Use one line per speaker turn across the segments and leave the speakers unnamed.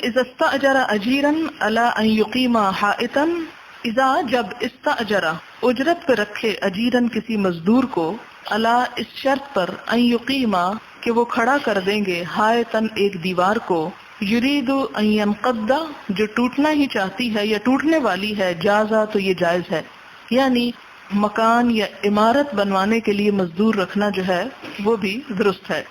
اذا استاجر اجیرا الا ان یقیم حائطا، اذا جب استاجر اجرت پہ رکھے اجیرن کسی مزدور کو، الا اس شرط پر، ان یقیما کہ وہ کھڑا کر دیں گے، حائطن ایک دیوار کو، یرید ان ينقض جو ٹوٹنا ہی چاہتی ہے یا ٹوٹنے والی ہے، جازا تو یہ جائز ہے. یعنی مکان یا عمارت بنوانے کے لیے مزدور رکھنا جو ہے وہ بھی درست ہے.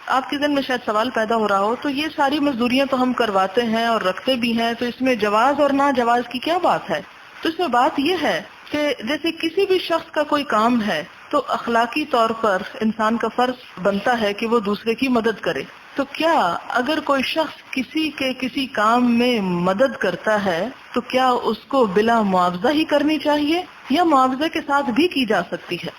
آپ کے ذہن میں شاید سوال پیدا ہو رہا ہو تو یہ ساری مزدوریاں تو ہم کرواتے ہیں اور رکھتے بھی ہیں، تو اس میں جواز اور ناجواز کی کیا بات ہے؟ تو اس میں بات یہ ہے کہ جیسے کسی بھی شخص کا کوئی کام ہے تو اخلاقی طور پر انسان کا فرض بنتا ہے کہ وہ دوسرے کی مدد کرے. تو کیا اگر کوئی شخص کسی کے کسی کام میں مدد کرتا ہے تو کیا اس کو بلا معاوضہ ہی کرنی چاہیے یا معاوضے کے ساتھ بھی کی جا سکتی ہے؟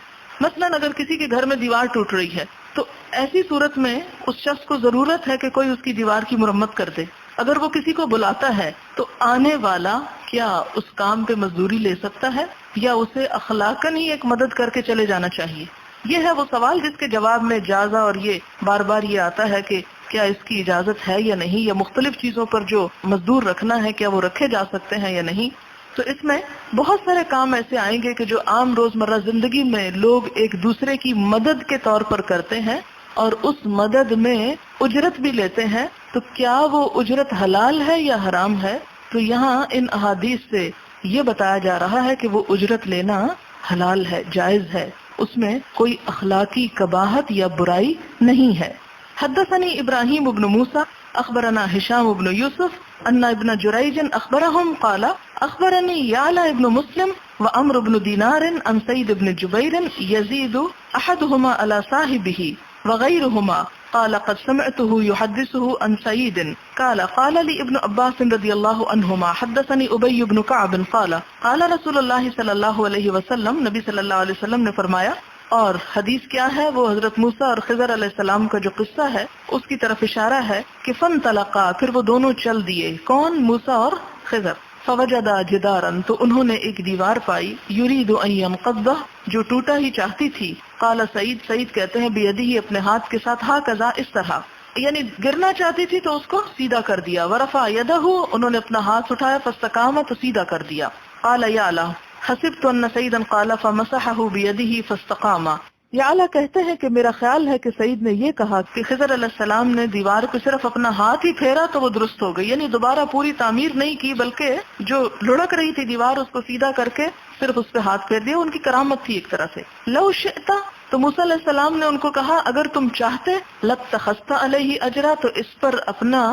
مثلا اگر کسی کے گھر میں دیوار ٹوٹ رہی ہے تو ایسی صورت میں اس شخص کو ضرورت ہے کہ کوئی اس کی دیوار کی مرمت کر دے. اگر وہ کسی کو بلاتا ہے تو آنے والا کیا اس کام پہ مزدوری لے سکتا ہے یا اسے اخلاقاً ہی ایک مدد کر کے چلے جانا چاہیے؟ یہ ہے وہ سوال جس کے جواب میں جازا اور یہ بار بار یہ آتا ہے کہ کیا اس کی اجازت ہے یا نہیں، یا مختلف چیزوں پر جو مزدور رکھنا ہے کیا وہ رکھے جا سکتے ہیں یا نہیں. تو اس میں بہت سارے کام ایسے آئیں گے کہ جو عام روزمرہ زندگی میں لوگ ایک دوسرے کی مدد کے طور پر کرتے ہیں اور اس مدد میں اجرت بھی لیتے ہیں. تو کیا وہ اجرت حلال ہے یا حرام ہے؟ تو یہاں ان احادیث سے یہ بتایا جا رہا ہے کہ وہ اجرت لینا حلال ہے، جائز ہے، اس میں کوئی اخلاقی قباحت یا برائی نہیں ہے. حدثني ابراہیم ابن موسیٰ اخبرنا ہشام ابن یوسف ان ابن جریج اخبرهم قال اخبرني يعلى ابن مسلم وعمر بن دینار عن سعید ابن جبیر یزید احدهما على صاحبه وغيرهما قال قد سمعته يحدثه عن سعید قال قال لي ابن عباس رضی اللہ عنہما حدثني ابی بن کعب قال قال رسول اللہ صلی اللہ علیہ وسلم، نبی صلی اللہ علیہ وسلم نے فرمایا. اور حدیث کیا ہے؟ وہ حضرت موسیٰ اور خضر علیہ السلام کا جو قصہ ہے اس کی طرف اشارہ ہے کہ فانطلقا، پھر وہ دونوں چل دیے. کون؟ موسیٰ اور خضر. فوجدا جدارا، تو انہوں نے ایک دیوار پائی، یرید ان ينقضہ جو ٹوٹا ہی چاہتی تھی. قال سعید، سعید کہتے ہیں بیدہ اپنے ہاتھ کے ساتھ، ہاکذا اس طرح، یعنی گرنا چاہتی تھی تو اس کو سیدھا کر دیا. ورفع یدہ، انہوں نے اپنا ہاتھ اٹھایا، فاستقام، تو سیدھا کر دیا. قال یا اللہ حسبت ان سعیدا قال فمسحه بيده فاستقام. یا اللہ کہتے ہیں کہ میرا خیال ہے کہ سعید نے یہ کہا کہ خضر علیہ السلام نے دیوار پہ صرف اپنا ہاتھ ہی پھیرا تو وہ درست ہو گئی، یعنی دوبارہ پوری تعمیر نہیں کی بلکہ جو لڑک رہی تھی دیوار اس کو سیدھا کر کے صرف اس پہ ہاتھ پھیر دیا. ان کی کرامت تھی ایک طرح سے. لو شئت، تو موسیٰ علیہ السلام نے ان کو کہا اگر تم چاہتے، لاتخذت علیہ اجرا، تو اس پر اپنا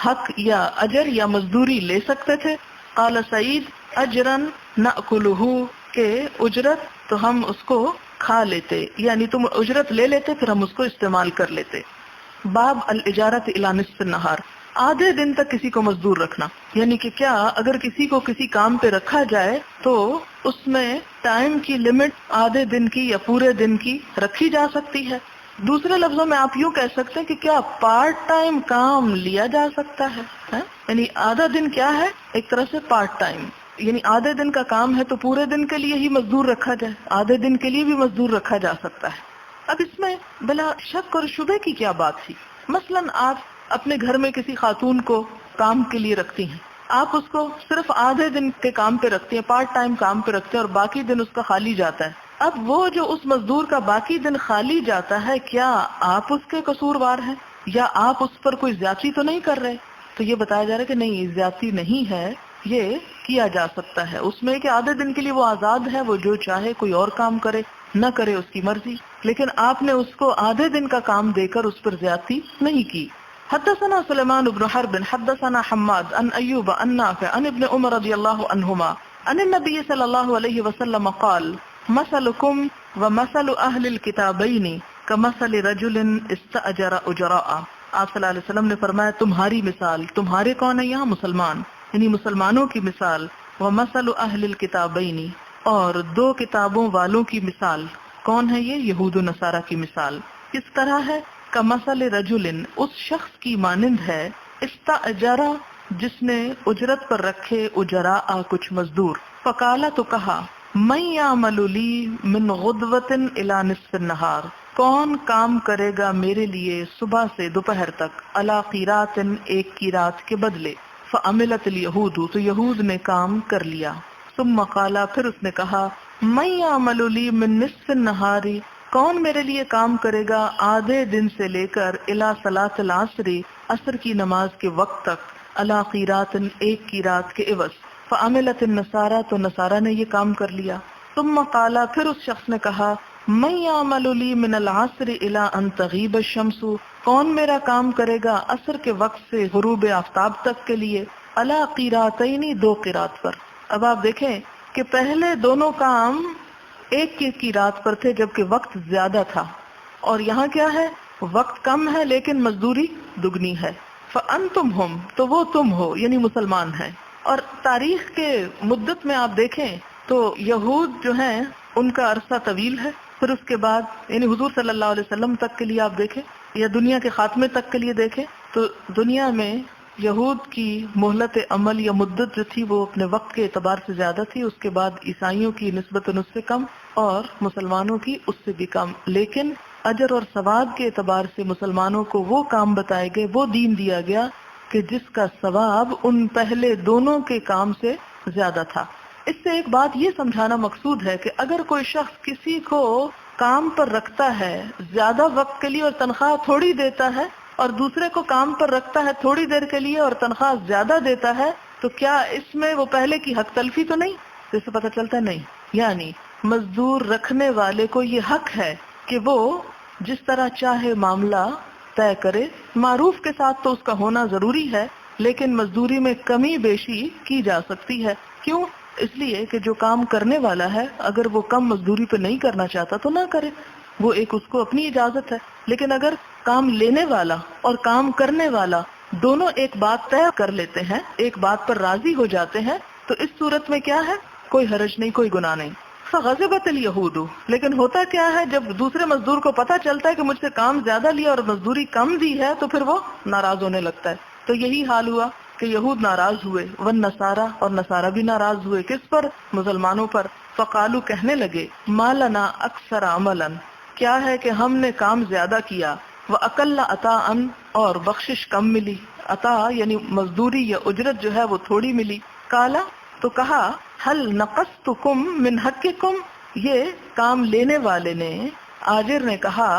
حق یا اجر یا مزدوری لے سکتے تھے. قال سعید اجرن نأکلہ، کہ اجرت تو ہم اس کو کھا لیتے، یعنی تم اجرت لے لیتے پھر ہم اس کو استعمال کر لیتے. باب الاجارۃ الی نصف النہار، آدھے دن تک کسی کو مزدور رکھنا، یعنی کہ کیا اگر کسی کو کسی کام پہ رکھا جائے تو اس میں ٹائم کی لمٹ آدھے دن کی یا پورے دن کی رکھی جا سکتی ہے. دوسرے لفظوں میں آپ یوں کہہ سکتے ہیں کہ کیا پارٹ ٹائم کام لیا جا سکتا ہے؟ یعنی آدھا دن کیا ہے؟ ایک طرح سے پارٹ ٹائم، یعنی آدھے دن کا کام ہے تو پورے دن کے لیے ہی مزدور رکھا جائے، آدھے دن کے لیے بھی مزدور رکھا جا سکتا ہے. اب اس میں بلا شک اور شبہ کی کیا بات تھی؟ مثلا آپ اپنے گھر میں کسی خاتون کو کام کے لیے رکھتی ہیں، آپ اس کو صرف آدھے دن کے کام پہ رکھتی ہیں، پارٹ ٹائم کام پہ رکھتے ہیں، اور باقی دن اس کا خالی جاتا ہے. اب وہ جو اس مزدور کا باقی دن خالی جاتا ہے، کیا آپ اس کے قصوروار ہیں یا آپ اس پر کوئی زیادتی تو نہیں کر رہے؟ تو یہ بتایا جا رہا ہے کہ نہیں، زیادتی نہیں ہے، یہ کیا جا سکتا ہے. اس میں کہ آدھے دن کے لیے وہ آزاد ہے، وہ جو چاہے کوئی اور کام کرے نہ کرے اس کی مرضی، لیکن آپ نے اس کو آدھے دن کا کام دے کر اس پر زیادتی نہیں کی. حدثنا سلیمان بن حرب حدثنا حماد عن ایوب عن نافع عن ابن عمر رضی اللہ عنہما عن النبی صلی اللہ علیہ وسلم قال مثلکم ومثل اہل الکتابین کمثل رجل استأجر اجراء. آپ صلی اللہ علیہ وسلم نے فرمایا تمہاری مثال، تمہارے کون ہے یہاں؟ مسلمان، یعنی مسلمانوں کی مثال، ومثل اہل الکتابین، اور دو کتابوں والوں کی مثال. کون ہے یہ؟ یہود و نصارہ کی مثال. کس طرح ہے؟ کمثل رجل، اس شخص کی مانند ہے، استأجر جس نے اجرت پر رکھے اجراء کچھ مزدور. فقالا، تو کہا، من یعمل لی من غدوۃ الی نصف النہار، کون کام کرے گا میرے لیے صبح سے دوپہر تک، علی قیرات، ایک قیرات کے بدلے. فعملت الیہود، تو یہود نے کام کر لیا. ثم قالا، پھر اس نے کہا من یعمل لی من نصف النہار، کون میرے لیے کام کرے گا آدھے دن سے لے کر الی صلاۃ العصر، عصر کی نماز کے وقت تک، علی قیرات، ایک قیرات کے عوض. فعملت النصارى، تو نصارہ نے یہ کام کر لیا. ثم قالا، پھر اس شخص نے کہا من یعمل لی من العصر الی ان تغیب الشمس، کون میرا کام کرے گا عصر کے وقت سے غروب آفتاب تک کے لیے، علی قیراتین، دو قیرات پر. اب آپ دیکھیں کہ پہلے دونوں کام ایک کی رات پر تھے جبکہ وقت زیادہ تھا، اور یہاں کیا ہے، وقت کم ہے لیکن مزدوری دگنی ہے. فَأَنْتُمْ هُمْ، تو وہ تم ہو، یعنی مسلمان ہیں. اور تاریخ کے مدت میں آپ دیکھیں تو یہود جو ہیں ان کا عرصہ طویل ہے. پھر اس کے بعد یعنی حضور صلی اللہ علیہ وسلم تک کے لیے آپ دیکھیں یا دنیا کے خاتمے تک کے لیے دیکھیں تو دنیا میں یہود کی مہلت عمل یا مدت جو تھی وہ اپنے وقت کے اعتبار سے زیادہ تھی. اس کے بعد عیسائیوں کی نسبتاً اس سے کم اور مسلمانوں کی اس سے بھی کم. لیکن اجر اور ثواب کے اعتبار سے مسلمانوں کو وہ کام بتائے گئے، وہ دین دیا گیا کہ جس کا ثواب ان پہلے دونوں کے کام سے زیادہ تھا. اس سے ایک بات یہ سمجھانا مقصود ہے کہ اگر کوئی شخص کسی کو کام پر رکھتا ہے زیادہ وقت کے لیے اور تنخواہ تھوڑی دیتا ہے، اور دوسرے کو کام پر رکھتا ہے تھوڑی دیر کے لیے اور تنخواہ زیادہ دیتا ہے، تو کیا اس میں وہ پہلے کی حق تلفی تو نہیں؟ اس سے پتہ چلتا نہیں. یعنی مزدور رکھنے والے کو یہ حق ہے کہ وہ جس طرح چاہے معاملہ طے کرے. معروف کے ساتھ تو اس کا ہونا ضروری ہے، لیکن مزدوری میں کمی بیشی کی جا سکتی ہے. کیوں؟ اس لیے کہ جو کام کرنے والا ہے اگر وہ کم مزدوری پہ نہیں کرنا چاہتا تو نہ کرے، وہ ایک اس کو اپنی اجازت ہے. لیکن اگر کام لینے والا اور کام کرنے والا دونوں ایک بات طے کر لیتے ہیں، ایک بات پر راضی ہو جاتے ہیں، تو اس صورت میں کیا ہے، کوئی حرج نہیں، کوئی گناہ نہیں. فغضبت الیہود، لیکن ہوتا کیا ہے جب دوسرے مزدور کو پتہ چلتا ہے کہ مجھ سے کام زیادہ لیا اور مزدوری کم دی ہے تو پھر وہ ناراض ہونے لگتا ہے. تو یہی حال ہوا کہ یہود ناراض ہوئے، والنصارى، اور نصارہ بھی ناراض ہوئے. کس پر؟ مسلمانوں پر. فقالو، کہنے لگے ما لنا اکثر عملا، کیا ہے کہ ہم نے کام زیادہ کیا، وَأَقَلَّ عَطَاءً، اور بخشش کم ملی. عطا یعنی مزدوری یا اجرت جو ہے وہ تھوڑی ملی. کالا، تو کہا هل نقصتکم من حقکم، یہ کام لینے والے نے، آجر نے کہا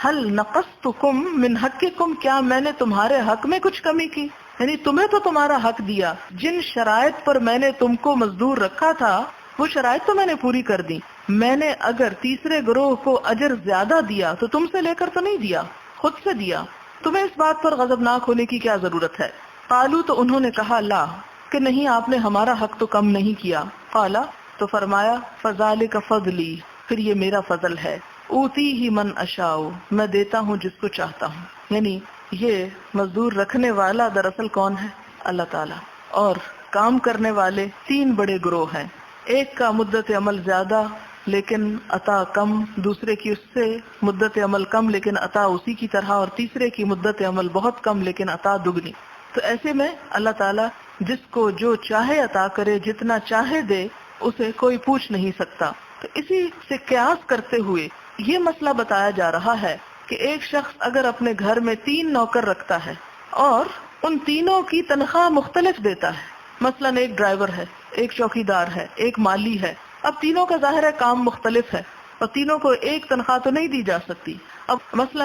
هل نقصتکم من حقکم، کیا میں نے تمہارے حق میں کچھ کمی کی؟ یعنی تمہیں تو تمہارا حق دیا، جن شرائط پر میں نے تم کو مزدور رکھا تھا وہ شرائط تو میں نے پوری کر دی. میں نے اگر تیسرے گروہ کو اجر زیادہ دیا تو تم سے لے کر تو نہیں دیا، خود سے دیا. تمہیں اس بات پر غضبناک ہونے کی کیا ضرورت ہے؟ قالو، تو انہوں نے کہا لا، کہ نہیں آپ نے ہمارا حق تو کم نہیں کیا. قالا، تو فرمایا فذالک فضلی، پھر یہ میرا فضل ہے. اوتی ہی من اشاء، میں دیتا ہوں جس کو چاہتا ہوں. یعنی یہ مزدور رکھنے والا دراصل کون ہے؟ اللہ تعالیٰ. اور کام کرنے والے تین بڑے گروہ ہیں. ایک کا مدت عمل زیادہ لیکن عطا کم، دوسرے کی اس سے مدت عمل کم لیکن عطا اسی کی طرح، اور تیسرے کی مدت عمل بہت کم لیکن عطا دگنی. تو ایسے میں اللہ تعالیٰ جس کو جو چاہے عطا کرے، جتنا چاہے دے، اسے کوئی پوچھ نہیں سکتا. تو اسی سے قیاس کرتے ہوئے یہ مسئلہ بتایا جا رہا ہے کہ ایک شخص اگر اپنے گھر میں 3 نوکر رکھتا ہے اور ان تینوں کی تنخواہ مختلف دیتا ہے، مثلا ایک ڈرائیور ہے، ایک چوکیدار ہے، ایک مالی ہے. اب تینوں کا ظاہر ہے کام مختلف ہے اور تینوں کو ایک تنخواہ تو نہیں دی جا سکتی. اب مثلا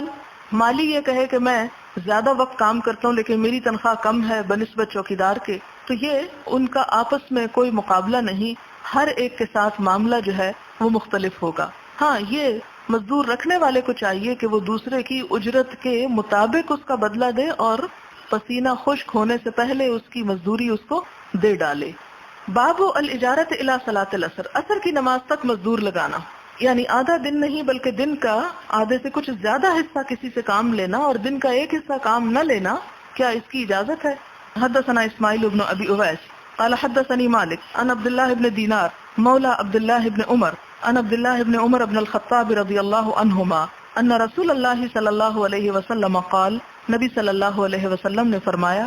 مالی یہ کہے کہ میں زیادہ وقت کام کرتا ہوں لیکن میری تنخواہ کم ہے بنسبت چوکیدار کے، تو یہ ان کا آپس میں کوئی مقابلہ نہیں، ہر ایک کے ساتھ معاملہ جو ہے وہ مختلف ہوگا. ہاں، یہ مزدور رکھنے والے کو چاہیے کہ وہ دوسرے کی اجرت کے مطابق اس کا بدلہ دے اور پسینہ خشک ہونے سے پہلے اس کی مزدوری اس کو دے ڈالے. باب الاجارت الی صلاۃ العصر، عصر کی نماز تک مزدور لگانا، یعنی آدھا دن نہیں بلکہ دن کا آدھے سے کچھ زیادہ حصہ کسی سے کام لینا اور دن کا ایک حصہ کام نہ لینا، کیا اس کی اجازت ہے؟ حدثنا اسماعیل بن ابی اویس قال حدثني مالك عن عبد الله بن دينار مولى عبد الله بن عمر عن عبد الله بن عمر بن الخطاب رضی اللہ عنہما ان رسول اللہ صلی اللہ علیہ وسلم قال، نبی صلی اللہ علیہ وسلم نے فرمایا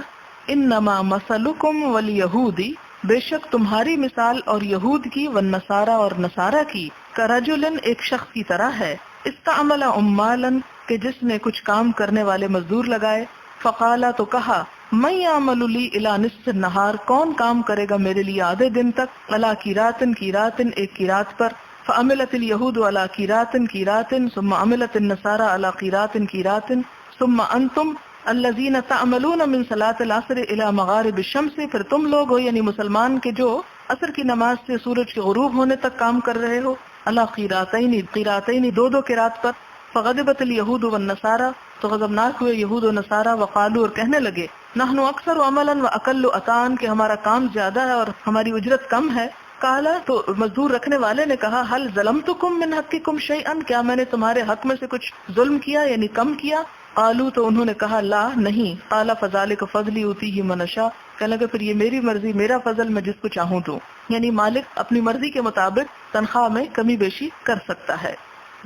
انما مثلکم والیہود، بے شک تمہاری مثال اور یہود کی، والنصارى اور نصارہ کی، کرجل ایک شخص کی طرح ہے، استعمل عمالا کہ جس نے کچھ کام کرنے والے مزدور لگائے، فقالا تو کہا من یعمل لی الی نصف النہار، کون کام کرے گا میرے لیے آدھے دن تک، علی قیرات ایک قیرات پر، فعملت الیہود علی قیرات ثم عملت النصارى علی قیرات ثم انتم الذین تعملون من صلاة العصر الی مغارب الشمس، پھر تم لوگ ہو یعنی مسلمان کے جو عصر کی نماز سے سورج کے غروب ہونے تک کام کر رہے ہو، علی قیراتین دو قرات پر، فغضبت الیہود والنصارى، تو غضبناک ہوئے یہود و نصارہ، وقالو اور کہنے لگے، نحن اکثر عملا واقل عطاء، کہ ہمارا کام زیادہ ہے اور ہماری اجرت کم ہے۔ قالا، تو مزدور رکھنے والے نے کہا، حل ظلمتکم من حقکم شیئا، کیا میں نے تمہارے حق میں سے کچھ ظلم کیا یعنی کم کیا؟ قالو، تو انہوں نے کہا، لا نہیں۔ قال فذلک فضلی اؤتیہ من اشاء، کہنے لگے پھر یہ میری مرضی، میرا فضل میں جس کو چاہوں دوں، یعنی مالک اپنی مرضی کے مطابق تنخواہ میں کمی بیشی کر سکتا ہے۔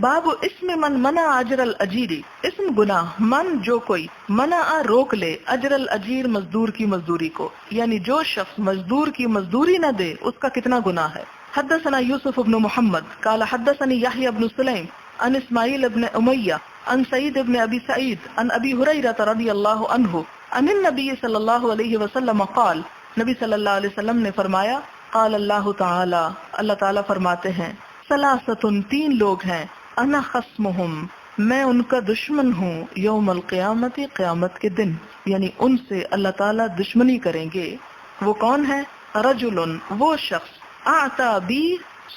باب اسم من منع اجر الاجیری، اسم گناہ من جو کوئی منع روک لے اجر الاجیر مزدور کی مزدوری کو، یعنی جو شخص مزدور کی مزدوری نہ دے اس کا کتنا گناہ ہے۔ حدثنا یوسف بن محمد قال حدثني يحيى بن سليم عن اسماعیل بن امیہ عن سعید بن ابی سعید عن ابی ہریرہ رضی اللہ عنہ عن النبی صلی اللہ علیہ وسلم قال، نبی صلی اللہ علیہ وسلم نے فرمایا، قال اللہ تعالی، اللہ تعالی فرماتے ہیں، ثلاثۃ، تین لوگ ہیں، انا خصمہم، میں ان کا دشمن ہوں، یوم القیامت، قیامت کے دن، یعنی ان سے اللہ تعالیٰ دشمنی کریں گے۔ وہ کون ہے؟ رجل، وہ شخص، اعطا بی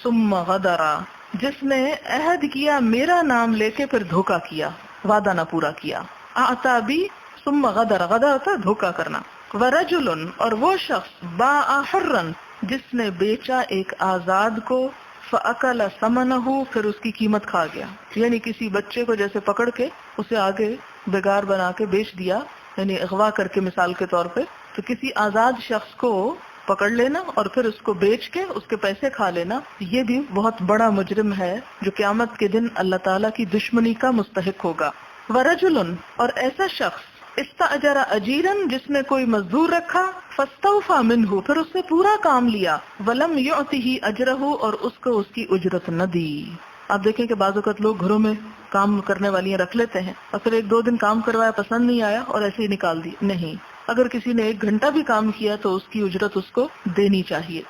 ثم غدرا، جس نے عہد کیا میرا نام لے کے پھر دھوکا کیا، وعدہ نہ پورا کیا۔ اعطا بی ثم غدر، غدر ہوتا ہے دھوکا کرنا۔ ورجل، اور وہ شخص، باع حرا، جس نے بیچا ایک آزاد کو، فَأَكَلَ ثَمَنَهُ، پھر اس کی قیمت کھا گیا، یعنی کسی بچے کو جیسے پکڑ کے اسے آگے بیگار بنا کے بیچ دیا، یعنی اغوا کر کے مثال کے طور پہ، تو کسی آزاد شخص کو پکڑ لینا اور پھر اس کو بیچ کے اس کے پیسے کھا لینا، یہ بھی بہت بڑا مجرم ہے جو قیامت کے دن اللہ تعالیٰ کی دشمنی کا مستحق ہوگا۔ وَرَجُلٌ، اور ایسا شخص، استأجر اجیرن، جس نے کوئی مزدور رکھا، فاستوفى منہ، پھر اس سے پورا کام لیا، ولم یعطہ اجرہ، اور اس کو اس کی اجرت نہ دی۔ آپ دیکھیں کہ بعض اوقات لوگ گھروں میں کام کرنے والیاں رکھ لیتے ہیں اور پھر ایک دو دن کام کروایا، پسند نہیں آیا اور ایسے ہی نکال دی، نہیں، اگر کسی نے 1 گھنٹہ بھی کام کیا تو اس کی اجرت اس کو دینی چاہیے۔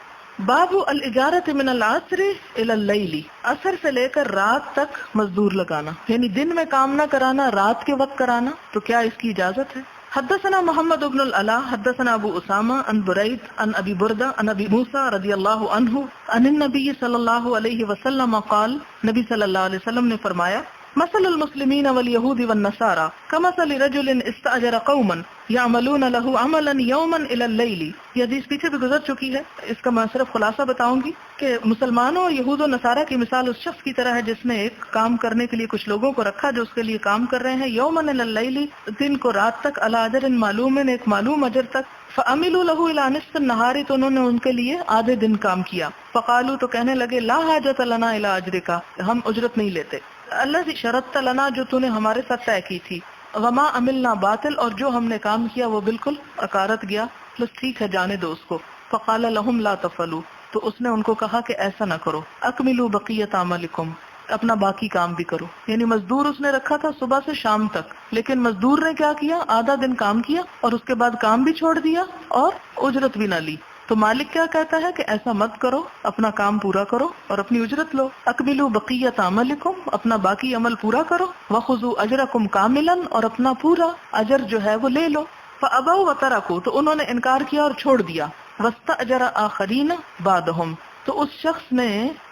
باب الاجارۃ من العصر الى اللیل، عصر سے لے کر رات تک مزدور لگانا، یعنی دن میں کام نہ کرانا، رات کے وقت کرانا، تو کیا اس کی اجازت ہے؟ حدثنا محمد بن العلاء حدثنا ابو اسامہ عن برید عن ابی بردہ عن ابی موسیٰ رضی اللہ عنہ عن النبی صلی اللہ علیہ وسلم قال، نبی صلی اللہ علیہ وسلم نے فرمایا، مثل المسلمین والیہود والنصارى کمثل رجل استأجر قوما یعملون له عملا یوما الى اللیل۔ یہ حدیث پیچھے بھی گزر چکی ہے، اس کا میں صرف خلاصہ بتاؤں گی کہ مسلمانوں اور یہود و نصارہ کی مثال اس شخص کی طرح ہے جس نے ایک کام کرنے کے لیے کچھ لوگوں کو رکھا جو اس کے لیے کام کر رہے ہیں، یوما الى اللیل، دن کو رات تک، علی اجر معلوم، ایک معلوم اجر تک، فعملوا له الى نصف النہار، تو انہوں نے ان کے لیے آدھے دن کام کیا، فقالوا، تو کہنے لگے، لا حاجت لنا الى اجرک، ہم اجرت نہیں لیتے، اللہ شرطت لنا، جو تو نے ہمارے ساتھ طے کی تھی، وما عملنا باطل، اور جو ہم نے کام کیا وہ بالکل اکارت گیا، بس ٹھیک ہے جانے دو اس کو۔ فقال لهم لا تفعلوا، تو اس نے ان کو کہا کہ ایسا نہ کرو، اکملوا بقیت عملکم، اپنا باقی کام بھی کرو، یعنی مزدور اس نے رکھا تھا صبح سے شام تک، لیکن مزدور نے کیا کیا، آدھا دن کام کیا اور اس کے بعد کام بھی چھوڑ دیا اور اجرت بھی نہ لی۔ تو مالک کیا کہتا ہے کہ ایسا مت کرو، اپنا کام پورا کرو اور اپنی اجرت لو، اکملوا بقیت عملکم، اپنا باقی عمل پورا کرو، وخذوا اجرکم کاملا، اور اپنا پورا اجر جو ہے وہ لے لو۔ فابوا وترکوا، تو انہوں نے انکار کیا اور چھوڑ دیا، واستاجر آخرین بعدہم، تو اس شخص نے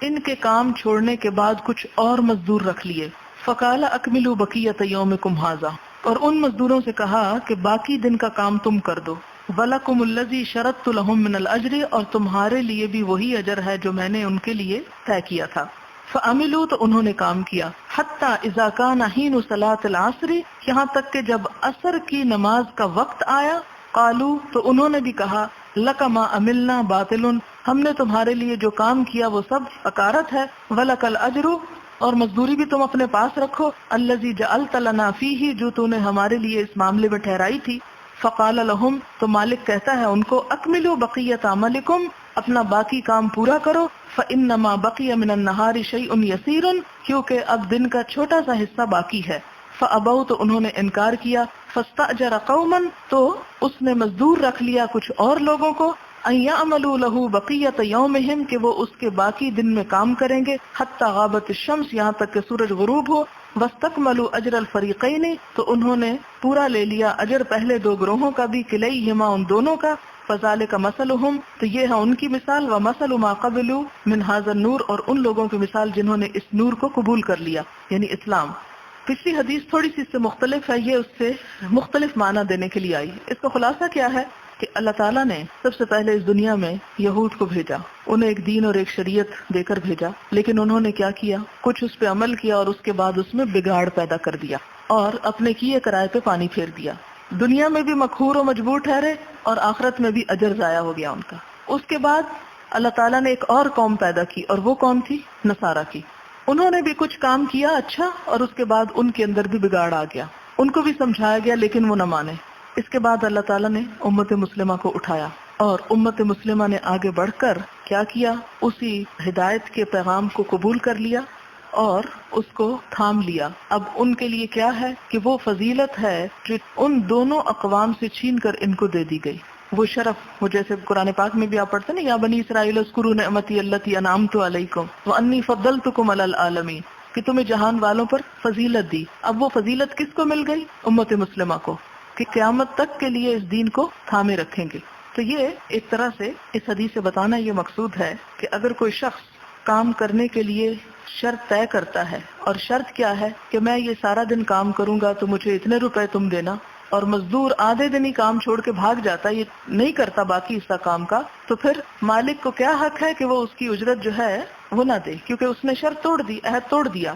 ان کے کام چھوڑنے کے بعد کچھ اور مزدور رکھ لیے، فقال اکملوا بقیت یومکم ھذا، اور ان مزدوروں سے کہا کہ باقی دن کا کام تم کر دو، وَلَكُمُ الَّذِي شَرَطْتُ لَهُم مِّنَ الْأَجْرِ، اور تمہارے لیے بھی وہی اجر ہے جو میں نے ان کے لیے طے کیا تھا۔ فَعَمِلُوا، تو انہوں نے کام کیا، حَتَّى إِذَا كَانَ حِينُ صَلَاةِ الْعَصْرِ، یہاں تک کہ جب عصر کی نماز کا وقت آیا، قالوا، تو انہوں نے بھی کہا، لَكَ مَا عَمِلْنَا بَاطِلٌ، ہم نے تمہارے لیے جو کام کیا وہ سب اکارت ہے، وَلَكَ الْأَجْرُ، اور مزدوری بھی تم اپنے پاس رکھو، الَّذِي جَعَلْتَ لَنَا فِيهِ، جو تو نے ہمارے لیے اس معاملے میں ٹھہرائی تھی۔ فقال لهم، تو مالک کہتا ہے ان کو، اکملوا بقیت عملکم، اپنا باقی کام پورا کرو، فانما بقی من النہار شیء یسیر، کیونکہ اب دن کا چھوٹا سا حصہ باقی ہے، فابوا تو انہوں نے انکار کیا، فاستأجر قوما تو اس نے مزدور رکھ لیا کچھ اور لوگوں کو، ان یعملوا له بقیۃ یومہم کہ وہ اس کے باقی دن میں کام کریں گے، حتی غابت الشمس یہاں تک کہ سورج غروب ہو، واستکملوا اجر الفریقین تو انہوں نے پورا لے لیا اجر پہلے دو گروہوں کا بھی، کلیہما ان دونوں کا، فذالک مثلہم تو یہ ہے ان کی مثال، ومثل ما قبلوا من ھذا النور اور ان لوگوں کی مثال جنہوں نے اس نور کو قبول کر لیا یعنی اسلام۔ پچھلی حدیث تھوڑی سی اس سے مختلف ہے، یہ اس سے مختلف معنی دینے کے لیے آئی۔ اس کا خلاصہ کیا ہے کہ اللہ تعالیٰ نے سب سے پہلے اس دنیا میں یہود کو بھیجا، انہیں ایک دین اور ایک شریعت دے کر بھیجا، لیکن انہوں نے کیا کیا، کچھ اس پہ عمل کیا اور اس کے بعد اس میں بگاڑ پیدا کر دیا اور اپنے کیے کرائے پہ پانی پھیر دیا، دنیا میں بھی مقہور و مجبور ٹھہرے اور آخرت میں بھی اجر ضائع ہو گیا ان کا۔ اس کے بعد اللہ تعالیٰ نے ایک اور قوم پیدا کی اور وہ قوم تھی نصارہ کی، انہوں نے بھی کچھ کام کیا اچھا اور اس کے بعد ان کے اندر بھی بگاڑ آ گیا، ان کو بھی سمجھایا گیا لیکن وہ نہ مانے۔ اس کے بعد اللہ تعالیٰ نے امت مسلمہ کو اٹھایا اور امت مسلمہ نے آگے بڑھ کر کیا کیا، اسی ہدایت کے پیغام کو قبول کر لیا اور اس کو تھام لیا۔ اب ان کے لیے کیا ہے کہ وہ فضیلت ہے جو ان دونوں اقوام سے چھین کر ان کو دے دی گئی، وہ شرف، وہ جیسے قرآن پاک میں بھی آپ پڑھتے ہیں نا، یا بنی اسرائیل اذکروا نعمتی التی انعمت علیکم وانی فضلتکم علی العالمین، کہ تمہیں جہان والوں پر فضیلت دی۔ اب وہ فضیلت کس کو مل گئی؟ امت مسلمہ کو، کہ قیامت تک کے لیے اس دین کو تھامے رکھیں گے۔ تو یہ ایک طرح سے اس حدیث سے بتانا یہ مقصود ہے کہ اگر کوئی شخص کام کرنے کے لیے شرط طے کرتا ہے، اور شرط کیا ہے کہ میں یہ سارا دن کام کروں گا تو مجھے اتنے روپے تم دینا، اور مزدور آدھے دن ہی کام چھوڑ کے بھاگ جاتا ہے، یہ نہیں کرتا باقی حصہ کام کا، تو پھر مالک کو کیا حق ہے کہ وہ اس کی اجرت جو ہے وہ نہ دے، کیونکہ اس نے شرط توڑ دی، عہد توڑ دیا۔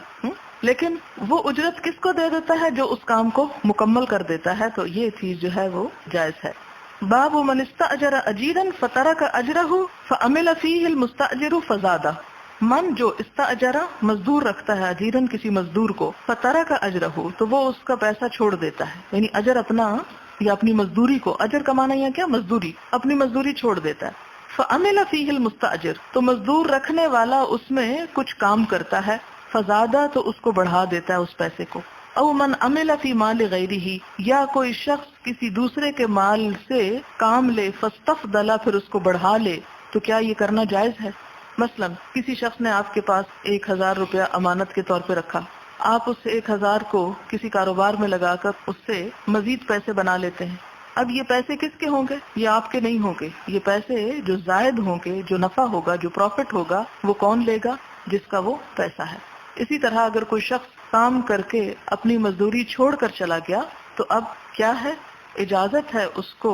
لیکن وہ اجرت کس کو دے دیتا ہے؟ جو اس کام کو مکمل کر دیتا ہے، تو یہ چیز جو ہے وہ جائز ہے۔ باب من استأجر اجیرا فترک اجرہ فعمل فیہ المستأجر فزادہ، من جو استأجرہ مزدور رکھتا ہے، اجیرن کسی مزدور کو، فترک اجرہ تو وہ اس کا پیسہ چھوڑ دیتا ہے، یعنی اجر اپنا یا اپنی مزدوری کو، اجر کمانا یا کیا مزدوری، اپنی مزدوری چھوڑ دیتا ہے، فعمل فیہ المستأجر تو مزدور رکھنے والا اس میں کچھ کام کرتا ہے، فزادہ تو اس کو بڑھا دیتا ہے اس پیسے کو، او من عمل فی مال غیرہ یا کوئی شخص کسی دوسرے کے مال سے کام لے، فاستفضل پھر اس کو بڑھا لے، تو کیا یہ کرنا جائز ہے؟ مثلا کسی شخص نے آپ کے پاس 1000 روپیہ امانت کے طور پہ رکھا، آپ اس سے 1000 کو کسی کاروبار میں لگا کر اس سے مزید پیسے بنا لیتے ہیں، اب یہ پیسے کس کے ہوں گے؟ یہ آپ کے نہیں ہوں گے، یہ پیسے جو زائد ہوں گے، جو نفع ہوگا، جو پروفٹ ہوگا، وہ کون لے گا؟ جس کا وہ پیسہ ہے۔ اسی طرح اگر کوئی شخص کام کر کے اپنی مزدوری چھوڑ کر چلا گیا تو اب کیا ہے؟ اجازت ہے اس کو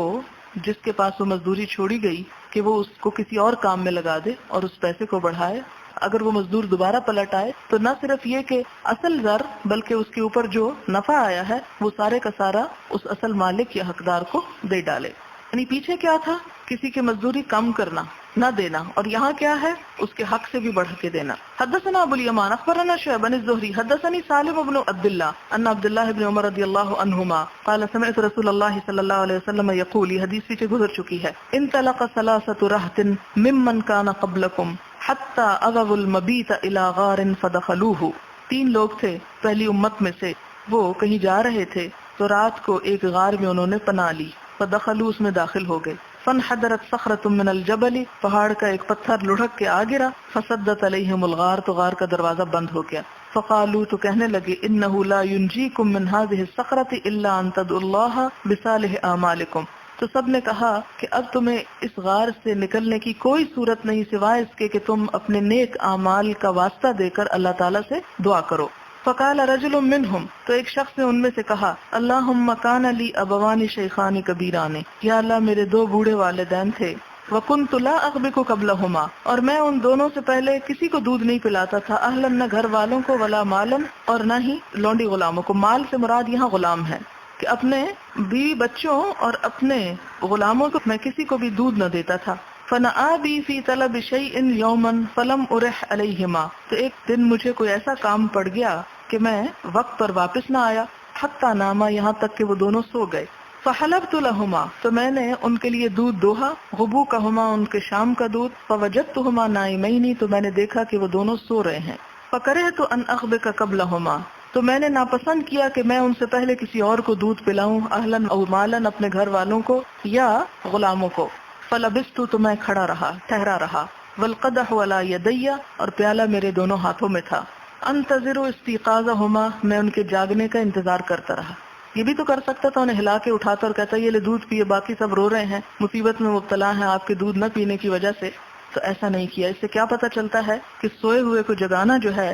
جس کے پاس وہ مزدوری چھوڑی گئی کہ وہ اس کو کسی اور کام میں لگا دے اور اس پیسے کو بڑھائے۔ اگر وہ مزدور دوبارہ پلٹ آئے تو نہ صرف یہ کہ اصل زر بلکہ اس کے اوپر جو نفع آیا ہے وہ سارے کا سارا اس اصل مالک یا حقدار کو دے ڈالے۔ یعنی پیچھے کیا تھا؟ کسی کی مزدوری کم کرنا، نہ دینا، اور یہاں کیا ہے؟ اس کے حق سے بھی بڑھ کے دینا۔ حدثنا ابو الیمان اخبرنا شعبہ بن الزہری حدثنی سالم بن عبد اللہ ان عبد اللہ بن عمر رضی اللہ عنہما قال سمعت رسول اللہ صلی اللہ علیہ وسلم یقول، یہ حدیث پیچھے گزر چکی ہے، انطلق ثلاثة رہط ممن کان قبلکم حتی اغوا المبیت الى غار فدخلوه، 3 لوگ تھے پہلی امت میں سے، وہ کہیں جا رہے تھے تو رات کو ایک غار میں انہوں نے پناہ لی، فدخلوا اس میں داخل ہو گئے، فانحدرت صخرۃ من الجبل پہاڑ کا ایک پتھر لڑھک کے آ گرا، فسدت علیہم الغار تو غار کا دروازہ بند ہو گیا، فقالوا تو کہنے لگے انہ لا ینجیکم من هذه الصخرۃ الا ان تدعوا اللہ بصالح اعمالکم، تو سب نے کہا کہ اب تمہیں اس غار سے نکلنے کی کوئی صورت نہیں سوائے اس کے کہ تم اپنے نیک اعمال کا واسطہ دے کر اللہ تعالیٰ سے دعا کرو۔ فقال رجل منہم تو ایک شخص نے ان میں سے کہا اللہم کان لی ابوان شیخان کبیران، یا اللہ میرے 2 بوڑھے والدین تھے، وکنت لا اغبک قبلہما اور میں ان دونوں سے پہلے کسی کو دودھ نہیں پلاتا تھا، اہلن نہ گھر والوں کو، ولا مالن اور نہ ہی لونڈی غلاموں کو، مال سے مراد یہاں غلام ہے، کہ اپنے بیوی بچوں اور اپنے غلاموں کو میں کسی کو بھی دودھ نہ دیتا تھا۔ فنآبی فی طلب شیء یوما فلم ارح علیہما تو ایک دن مجھے کوئی ایسا کام پڑ گیا کہ میں وقت پر واپس نہ آیا، حتی ناما یہاں تک کہ وہ دونوں سو گئے، فحلبت لہما تو میں نے ان کے لیے دودھ دوہا، غبوکہما ان کے شام کا دودھ، فوجدتہما نائمین تو میں نے دیکھا کہ وہ دونوں سو رہے ہیں، فکرہت ان اغبک قبلہما تو میں نے ناپسند کیا کہ میں ان سے پہلے کسی اور کو دودھ پلاؤں، اہلن او مالن اپنے گھر والوں کو یا غلاموں کو. فلبثت تو میں کھڑا رہا، ٹھہرا رہا. والقدح علی یدی اور پیالہ میرے دونوں ہاتھوں میں تھا. انتظر استيقاظهما میں ان کے جاگنے کا انتظار کرتا رہا. یہ بھی تو کر سکتا تھا انہیں ہلا کے اٹھاتا اور کہتا یہ لے دودھ پیے، باقی سب رو رہے ہیں، مصیبت میں مبتلا ہیں آپ کے دودھ نہ پینے کی وجہ سے. تو ایسا نہیں کیا. اس سے کیا پتہ چلتا ہے کہ سوئے ہوئے کو جگانا جو ہے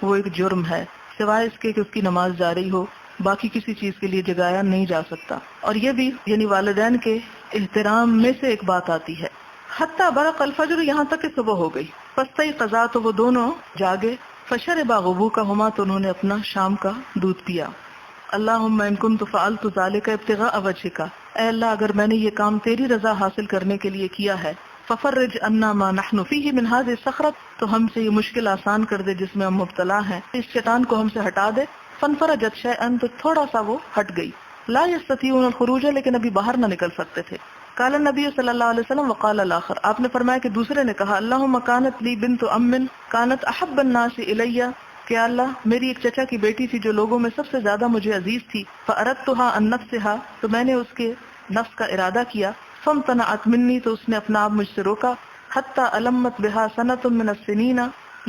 وہ ایک جرم ہے، سوائے اس کے کہ اس کی نماز جاری ہو، باقی کسی چیز کے لیے جگایا نہیں جا سکتا. اور یہ بھی یعنی والدین کے احترام میں سے ایک بات آتی ہے. حتی برق الفجر یہاں تک کہ صبح ہو گئی. فاستيقظا تو وہ دونوں جاگے. فشربا غبوکہما تو انہوں نے اپنا شام کا دودھ پیا. اللہم ان کنت فعلت ذلک ابتغاء وجہک، اے اللہ اگر میں نے یہ کام تیری رضا حاصل کرنے کے لیے کیا ہے، ففرج عنا ما نحن فیہ من هذه الصخرۃ تو ہم سے یہ مشکل آسان کر دے جس میں ہم مبتلا ہیں، اس چٹان کو ہم سے ہٹا دے. فانفرجت شیئا تو تھوڑا سا وہ ہٹ گئی. لا یستطیعون الخروج لیکن ابھی باہر نہ نکل سکتے تھے. قال النبی صلی اللہ علیہ وسلم وقال الاخر آپ نے فرمایا کہ دوسرے نے کہا اللہم کانت لی بنت ام کانت احب الناس الی کہ اللہ میری ایک چچا کی بیٹی تھی جو لوگوں میں سب سے زیادہ مجھے عزیز تھی. فاردتها عن نفسها تو میں نے اس کے نفس کا ارادہ کیا. فامتنعت منی تو اس نے اپنا آپ مجھ سے روکا. حتی علمت بها سنۃ من السنین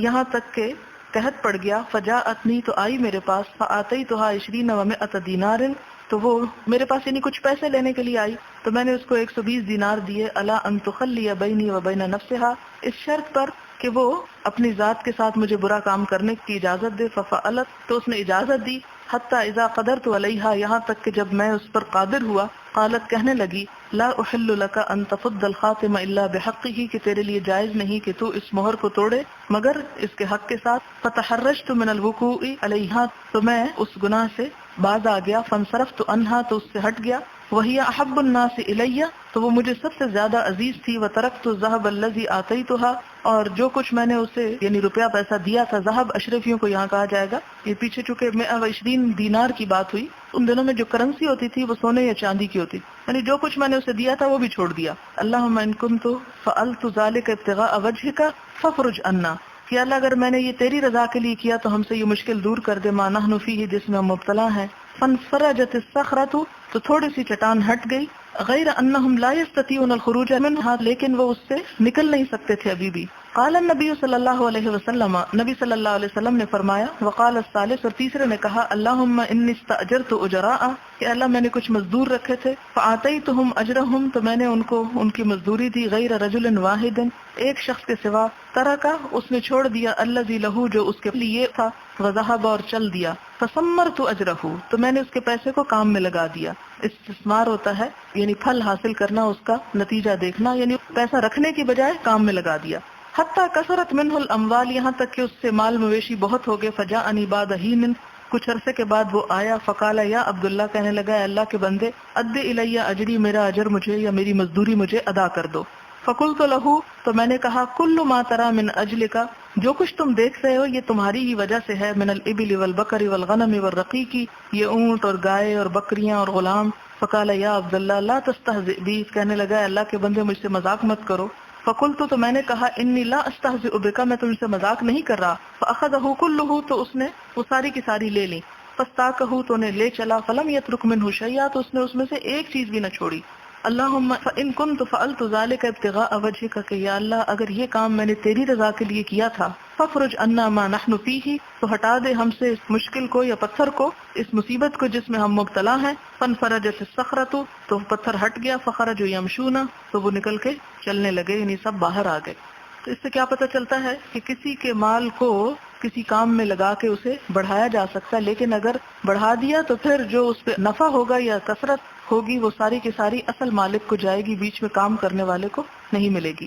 یہاں تک کہ قحط پڑ گیا. فجاءتنی تو آئی میرے پاس. فآتیتها 20 و100 دینار تو وہ میرے پاس یعنی کچھ پیسے لینے کے لیے آئی تو میں نے اس کو 120 دینار دیے. الا ان تخلی بینی و بین نفسها اس شرط پر کہ وہ اپنی ذات کے ساتھ مجھے برا کام کرنے کی اجازت دے. ففعلت تو اس نے اجازت دی. حتی اذا قدرت علیہا یہاں تک کہ جب میں اس پر قادر ہوا. قالت کہنے لگی لا احل لك ان تفض الخاتم الا بحقه کہ تیرے لیے جائز نہیں کہ تو اس مہر کو توڑے مگر اس کے حق کے ساتھ. فتحرجت من الوقوع علیہا تو میں اس گناہ سے باز آ گیا. فانصرفت عنہا تو اس سے ہٹ گیا. وہی احب الناس الی تو وہ مجھے سب سے زیادہ عزیز تھی. وترکت الذهب الذي آتیتها اور جو کچھ میں نے اسے یعنی روپیہ پیسہ دیا تھا. ذهب اشرفیوں کو یہاں کہا جائے گا. یہ پیچھے چونکہ 120 دینار کی بات ہوئی ان دنوں میں جو کرنسی ہوتی تھی وہ سونے یا چاندی کی ہوتی یعنی جو کچھ میں نے اسے دیا تھا وہ بھی چھوڑ دیا. اللہم ان کنت فعلت ذلک ابتغاء وجہک ففرج عنا کہ اللہ اگر میں نے یہ تیری رضا کے لیے کیا تو ہم سے یہ مشکل دور کر دے. ما نحن فیہ جس میں ہم مبتلا ہیں. فانفرجت الصخرۃ تو تھوڑی سی چٹان ہٹ گئی. غیر انہم لا یستطیعون الخروج منہا لیکن وہ اس سے نکل نہیں سکتے تھے ابھی بھی. قال النبی صلی اللہ علیہ وسلم نبی صلی اللہ علیہ وسلم نے فرمایا. وقال الثالث اور تیسرے نے کہا اللہم انی استاجرت اجراء کہ اللہ میں نے کچھ مزدور رکھے تھے. فآتیتہم اجرہم تو میں نے ان کو ان کی مزدوری دی. غیر رجل واحد ایک شخص کے سوا. ترکا اس نے چھوڑ دیا الذی لہو جو اس کے لیے تھا. وذهب اور چل دیا. فثمرت اجرہ تو میں نے اس کے پیسے کو کام میں لگا دیا. استثمار ہوتا ہے یعنی پھل حاصل کرنا، اس کا نتیجہ دیکھنا، یعنی پیسہ رکھنے کی بجائے کام میں لگا دیا. حتی کثرت منہ الاموال یہاں تک کہ اس سے مال مویشی بہت ہو گئے. فجاءنی بعد حین کچھ عرصے کے بعد وہ آیا. فقال یا عبداللہ کہنے لگا اے اللہ کے بندے اد الی اجری میرا اجر مجھے یا میری مزدوری مجھے ادا کر دو. فقلت لہ تو میں نے کہا کل ما ترى من اجلک جو کچھ تم دیکھ رہے ہو یہ تمہاری ہی وجہ سے ہے. من الابل والبقر والغنم والرقیق یہ اونٹ اور گائے اور بکریاں اور غلام. فقال یا عبداللہ لا تستہزئ بی کہنے لگا اے اللہ کے بندے مجھ سے مذاق مت کرو. فقلت تو میں نے کہا انی لا استہزئ بک میں تم سے مذاق نہیں کر رہا. فاخذہ کلہ تو اس نے وہ ساری کی ساری لے لی. فاستاکہ تو نے لے چلا. فلم یترک منہ شیئا تو اس نے اس میں سے ایک چیز بھی نہ چھوڑی. اللہم فإن كنت فعلت ذلك ابتغاء وجهك کہ یا اللہ اگر یہ کام میں نے تیری رضا کے لیے کیا تھا. ففرج عنا ما نحن فيه تو ہٹا دے ہم سے اس مشکل کو یا پتھر کو، اس مصیبت کو جس میں ہم مبتلا ہیں. فانفرجت الصخرة تو پتھر ہٹ گیا. فخرجوا يمشون تو وہ نکل کے چلنے لگے یعنی سب باہر آ گئے. تو اس سے کیا پتہ چلتا ہے کہ کسی کے مال کو کسی کام میں لگا کے اسے بڑھایا جا سکتا ہے، لیکن اگر بڑھا دیا تو پھر جو اس پہ نفع ہوگا یا کثرت ہوگی وہ ساری کی ساری اصل مالک کو جائے گی، بیچ میں کام کرنے والے کو نہیں ملے گی.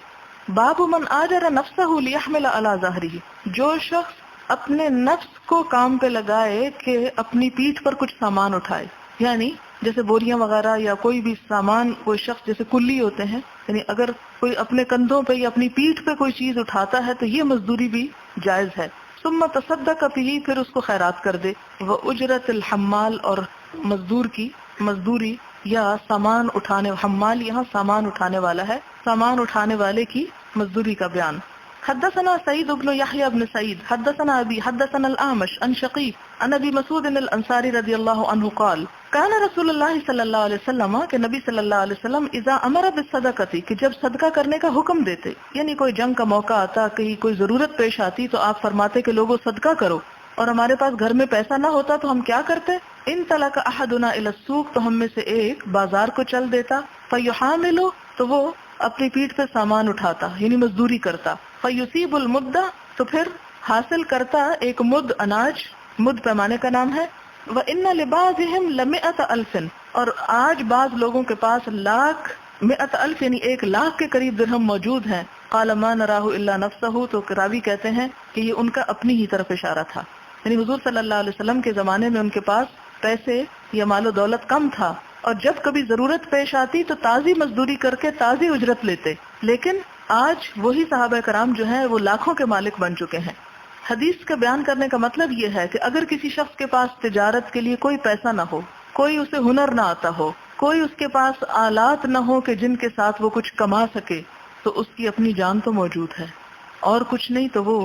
باب من آجر نفسہ لیحمل علی ظہرہ جو شخص اپنے نفس کو کام پہ لگائے کہ اپنی پیٹھ پر کچھ سامان اٹھائے، یعنی جیسے بوریاں وغیرہ یا کوئی بھی سامان، کوئی شخص جیسے کلی ہوتے ہیں، یعنی اگر کوئی اپنے کندھوں پہ یا اپنی پیٹھ پہ کوئی چیز اٹھاتا ہے تو یہ مزدوری بھی جائز ہے. ثم تصدق به پھر اس کو خیرات کر دے. وہ اجرت الحمال اور مزدور کی مزدوری یا سامان اٹھانے، حمال یہاں سامان اٹھانے والا ہے، سامان اٹھانے والے کی مزدوری کا بیان. حدثنا سعيد بن يحيى بن سعيد حدثنا أبي حدثنا الأعمش عن شقيق عن أبي مسعود الأنصاري رضي الله عنه قال كان رسول الله صلی اللہ علیہ وسلم کہ نبی صلی اللہ علیہ وسلم اذا امر بالصدقۃ کہ جب صدقہ کرنے کا حکم دیتے، یعنی کوئی جنگ کا موقع آتا، کہیں کوئی ضرورت پیش آتی تو آپ فرماتے کہ لوگوں صدقہ کرو، اور ہمارے پاس گھر میں پیسہ نہ ہوتا تو ہم کیا کرتے؟ ان طلق احدنا الى السوق تو ہم میں سے ایک بازار کو چل دیتا، فیحامل تو وہ اپنی پیٹھ پہ سامان اٹھاتا یعنی مزدوری کرتا، فیصیب المد تو پھر حاصل کرتا ایک مد اناج، مد پیمانے کا نام ہے، وَإِنَّ لِبَعْضِهِمْ لَمِئَةَ أَلْفٍ اور آج بعض لوگوں کے پاس لاکھ، مئت الف یعنی 1,00,000 کے قریب درہم موجود ہیں، قَالَ مَا نَرَاهُ إِلَّا نَفْسَهُ تو راوی کہتے ہیں کہ یہ ان کا اپنی ہی طرف اشارہ تھا، یعنی حضور صلی اللہ علیہ وسلم کے زمانے میں ان کے پاس پیسے یا مال و دولت کم تھا، اور جب کبھی ضرورت پیش آتی تو تازی مزدوری کر کے تازی اجرت لیتے، لیکن آج وہی صحابہ کرام جو ہیں وہ لاکھوں کے مالک بن چکے ہیں۔ حدیث کا بیان کرنے کا مطلب یہ ہے کہ اگر کسی شخص کے پاس تجارت کے لیے کوئی پیسہ نہ ہو، کوئی اسے ہنر نہ آتا ہو، کوئی اس کے پاس آلات نہ ہو کہ جن کے ساتھ وہ کچھ کما سکے، تو اس کی اپنی جان تو موجود ہے، اور کچھ نہیں تو وہ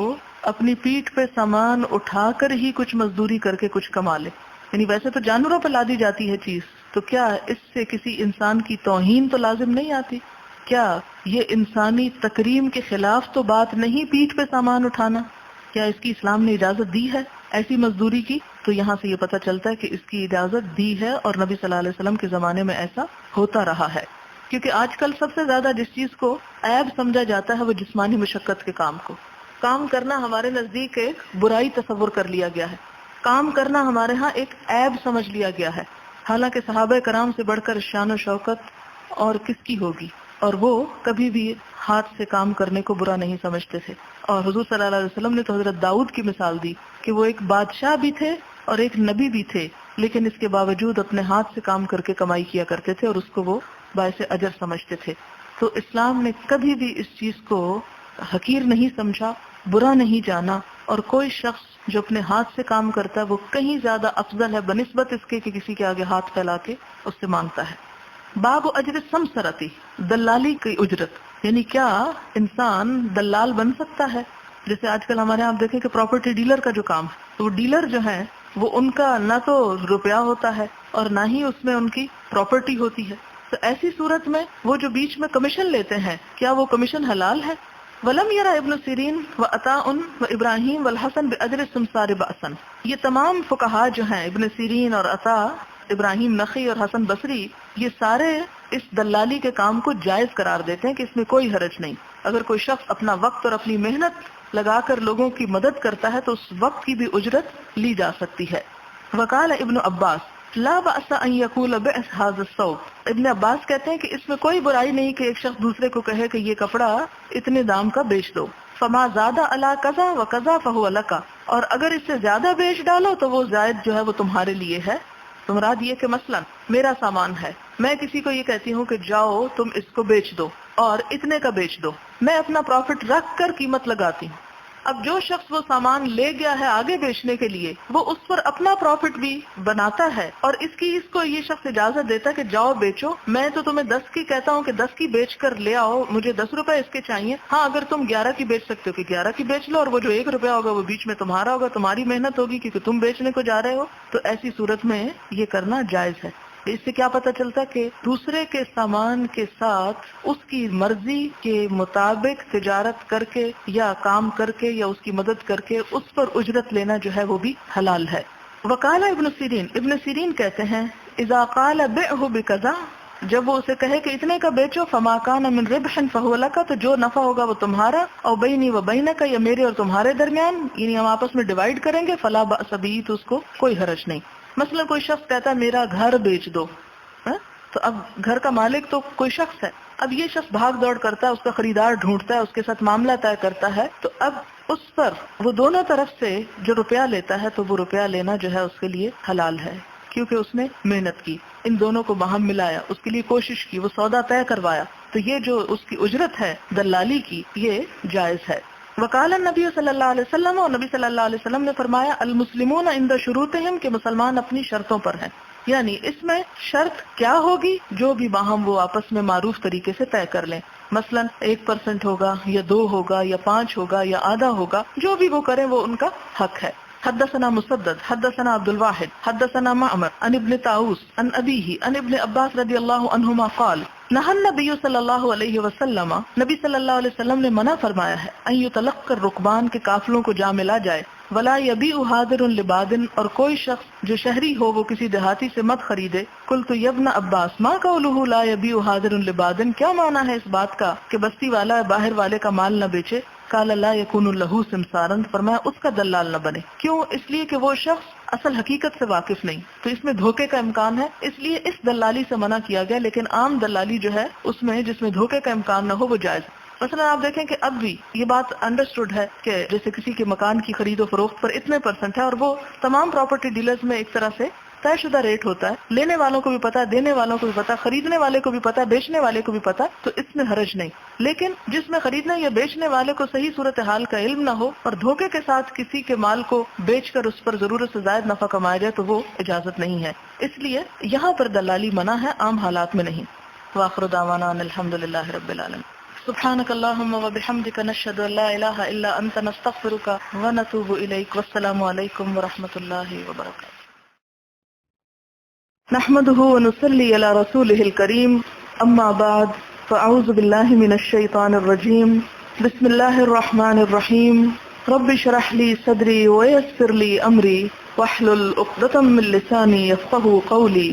اپنی پیٹھ پہ سامان اٹھا کر ہی کچھ مزدوری کر کے کچھ کما لے، یعنی ویسے تو جانوروں پہ لادی جاتی ہے چیز، تو کیا اس سے کسی انسان کی توہین تو لازم نہیں آتی؟ کیا یہ انسانی تکریم کے خلاف تو بات نہیں پیٹھ پہ سامان اٹھانا؟ کیا اس کی اسلام نے اجازت دی ہے ایسی مزدوری کی؟ تو یہاں سے یہ پتہ چلتا ہے کہ اس کی اجازت دی ہے، اور نبی صلی اللہ علیہ وسلم کے زمانے میں ایسا ہوتا رہا ہے، کیونکہ آج کل سب سے زیادہ جس چیز کو عیب سمجھا جاتا ہے وہ جسمانی مشقت کے کام کو، کام کرنا ہمارے نزدیک ایک برائی تصور کر لیا گیا ہے، کام کرنا ہمارے ہاں ایک عیب سمجھ لیا گیا ہے، حالانکہ صحابہ کرام سے بڑھ کر شان و شوکت اور کس کی ہوگی، اور وہ کبھی بھی ہاتھ سے کام کرنے کو برا نہیں سمجھتے تھے۔ اور حضور صلی اللہ علیہ وسلم نے تو حضرت داؤد کی مثال دی کہ وہ ایک بادشاہ بھی تھے اور ایک نبی بھی تھے، لیکن اس کے باوجود اپنے ہاتھ سے کام کر کے کمائی کیا کرتے تھے، اور اس کو وہ باعث اجر سمجھتے تھے۔ تو اسلام نے کبھی بھی اس چیز کو حقیر نہیں سمجھا، برا نہیں جانا، اور کوئی شخص جو اپنے ہاتھ سے کام کرتا ہے وہ کہیں زیادہ افضل ہے بنسبت اس کے کہ کسی کے آگے ہاتھ پھیلا کے اس سے مانگتا ہے۔ باب اجر سمسرتی دلالی کی اجرت، یعنی کیا انسان دلال بن سکتا ہے؟ جیسے آج کل ہمارے یہاں آپ دیکھیں کہ پراپرٹی ڈیلر کا جو کام ہے، تو وہ ڈیلر جو ہے وہ ان کا نہ تو روپیہ ہوتا ہے اور نہ ہی اس میں ان کی پراپرٹی ہوتی ہے، تو ایسی صورت میں وہ جو بیچ میں کمیشن لیتے ہیں کیا وہ کمیشن حلال ہے؟ ولم یرا ابن سیرین و عطاء و ابراہیم والحسن باجر السمسار بأسا، یہ تمام فقہا جو ہیں ابن سیرین اور عطاء، ابراہیم نخعی اور حسن بصری، یہ سارے اس دلالی کے کام کو جائز قرار دیتے ہیں کہ اس میں کوئی حرج نہیں، اگر کوئی شخص اپنا وقت اور اپنی محنت لگا کر لوگوں کی مدد کرتا ہے تو اس وقت کی بھی اجرت لی جا سکتی ہے۔ وقال ابن عباس لا بأس ان يقول بئس هذا الثوب، ابن عباس کہتے ہیں کہ اس میں کوئی برائی نہیں کہ ایک شخص دوسرے کو کہے کہ یہ کپڑا اتنے دام کا بیچ دو، فما زاد علی کذا و کذا فهو لک، اور اگر اس سے زیادہ بیچ ڈالو تو وہ زائد جو ہے وہ تمہارے لیے ہے۔ تو مراد یہ کہ مثلا میرا سامان ہے، میں کسی کو یہ کہتی ہوں کہ جاؤ تم اس کو بیچ دو اور اتنے کا بیچ دو، میں اپنا پروفٹ رکھ کر قیمت لگاتی ہوں، اب جو شخص وہ سامان لے گیا ہے آگے بیچنے کے لیے وہ اس پر اپنا پروفٹ بھی بناتا ہے، اور اس کو یہ شخص اجازت دیتا ہے کہ جاؤ بیچو، میں تو تمہیں 10 کی کہتا ہوں کہ 10 کی بیچ کر لے آؤ، مجھے 10 روپے اس کے چاہیے، ہاں اگر تم 11 کی بیچ سکتے ہو کہ 11 کی بیچ لو، اور وہ جو 1 روپیہ ہوگا وہ بیچ میں تمہارا ہوگا، تمہاری محنت ہوگی کیونکہ تم بیچنے کو جا رہے ہو، تو ایسی صورت میں یہ کرنا جائز ہے۔ اس سے کیا پتہ چلتا ہے کہ دوسرے کے سامان کے ساتھ اس کی مرضی کے مطابق تجارت کر کے یا کام کر کے یا اس کی مدد کر کے اس پر اجرت لینا جو ہے وہ بھی حلال ہے۔ وقال ابن سیرین، ابن سیرین کہتے ہیں اذا قال بئه بکذا، جب وہ اسے کہے کہ اتنے کا بیچو، فما کان من ربح فهو لک، تو جو نفع ہوگا وہ تمہارا، او بینی و بینک، یا میرے اور تمہارے درمیان، یعنی ہم آپس میں ڈیوائیڈ کریں گے، فلا بأس به، تو اس کو کوئی حرج نہیں۔ مثلا کوئی شخص کہتا ہے میرا گھر بیچ دو، تو اب گھر کا مالک تو کوئی شخص ہے، اب یہ شخص بھاگ دوڑ کرتا ہے، اس کا خریدار ڈھونڈتا ہے، اس کے ساتھ معاملہ طے کرتا ہے، تو اب اس پر وہ دونوں طرف سے جو روپیہ لیتا ہے تو وہ روپیہ لینا جو ہے اس کے لیے حلال ہے، کیونکہ اس نے محنت کی، ان دونوں کو باہم ملایا، اس کے لیے کوشش کی، وہ سودا طے کروایا، تو یہ جو اس کی اجرت ہے دلالی کی یہ جائز ہے۔ وقال النبی صلی اللہ علیہ وسلم، اور نبی صلی اللہ علیہ وسلم نے فرمایا المسلمون عند شروطہم، کہ مسلمان اپنی شرطوں پر ہیں، یعنی اس میں شرط کیا ہوگی جو بھی باہم وہ آپس میں معروف طریقے سے طے کر لیں۔ مثلا 1% ہوگا یا 2 ہوگا یا 5 ہوگا یا آدھا ہوگا، جو بھی وہ کریں وہ ان کا حق ہے. حدثنا مسدد حدثنا عبد الواحد حدثنا معمر عن ابن طاووس عن ابيه عن ابن عباس رضی اللہ عنہما قال نہى النبی صلی اللہ علیہ وسلم، نبی صلی اللہ علیہ وسلم نے منع فرمایا ہے ان یتلقى الرکبان کے قافلوں کو جا ملا جائے، ولا یبیع حاضر لباد، اور کوئی شخص جو شہری ہو وہ کسی دیہاتی سے مت خریدے. قلت یا ابن عباس ما قوله لا یبیع حاضر لباد، کیا معنی ہے اس بات کا کہ بستی والا باہر والے کا مال نہ بیچے؟ قال لا یکون له سمسارا، فرمایا اس کا دلال نہ بنے. کیوں؟ اس لیے کہ وہ شخص اصل حقیقت سے واقف نہیں، تو اس میں دھوکے کا امکان ہے، اس لیے اس دلالی سے منع کیا گیا. لیکن عام دلالی جو ہے اس میں جس میں دھوکے کا امکان نہ ہو وہ جائز. مثلا آپ دیکھیں کہ اب بھی یہ بات انڈرسٹوڈ ہے کہ جیسے کسی کے مکان کی خرید و فروخت پر اتنے % ہے، اور وہ تمام پراپرٹی ڈیلرز میں ایک طرح سے طے شدہ ریٹ ہوتا ہے، لینے والوں کو بھی پتا، دینے والوں کو بھی پتا، خریدنے والے کو بھی پتا، بیچنے والے کو بھی پتا، تو اس میں حرج نہیں. لیکن جس میں خریدنے یا بیچنے والے کو صحیح صورتحال کا علم نہ ہو اور دھوکے کے ساتھ کسی کے مال کو بیچ کر اس پر ضرورت سے زائد نفع کمایا جائے تو وہ اجازت نہیں ہے. اس لیے یہاں پر دلالی منع ہے، عام حالات میں نہیں. وآخر دعوانا ان الحمدللہ رب العالمین. سبحانك اللهم وبحمدك نشهد ان لا اله الا انت نستغفرك ونتوب اليك. والسلام عليكم ورحمة الله وبركاته. نحمده ونصلي على رسوله الكريم، اما بعد فاعوذ بالله من الشيطان الرجيم. بسم الله الرحمن الرحيم. رب اشرح لي صدري ويسر لي امري واحلل عقدة من لساني يفقهوا قولي.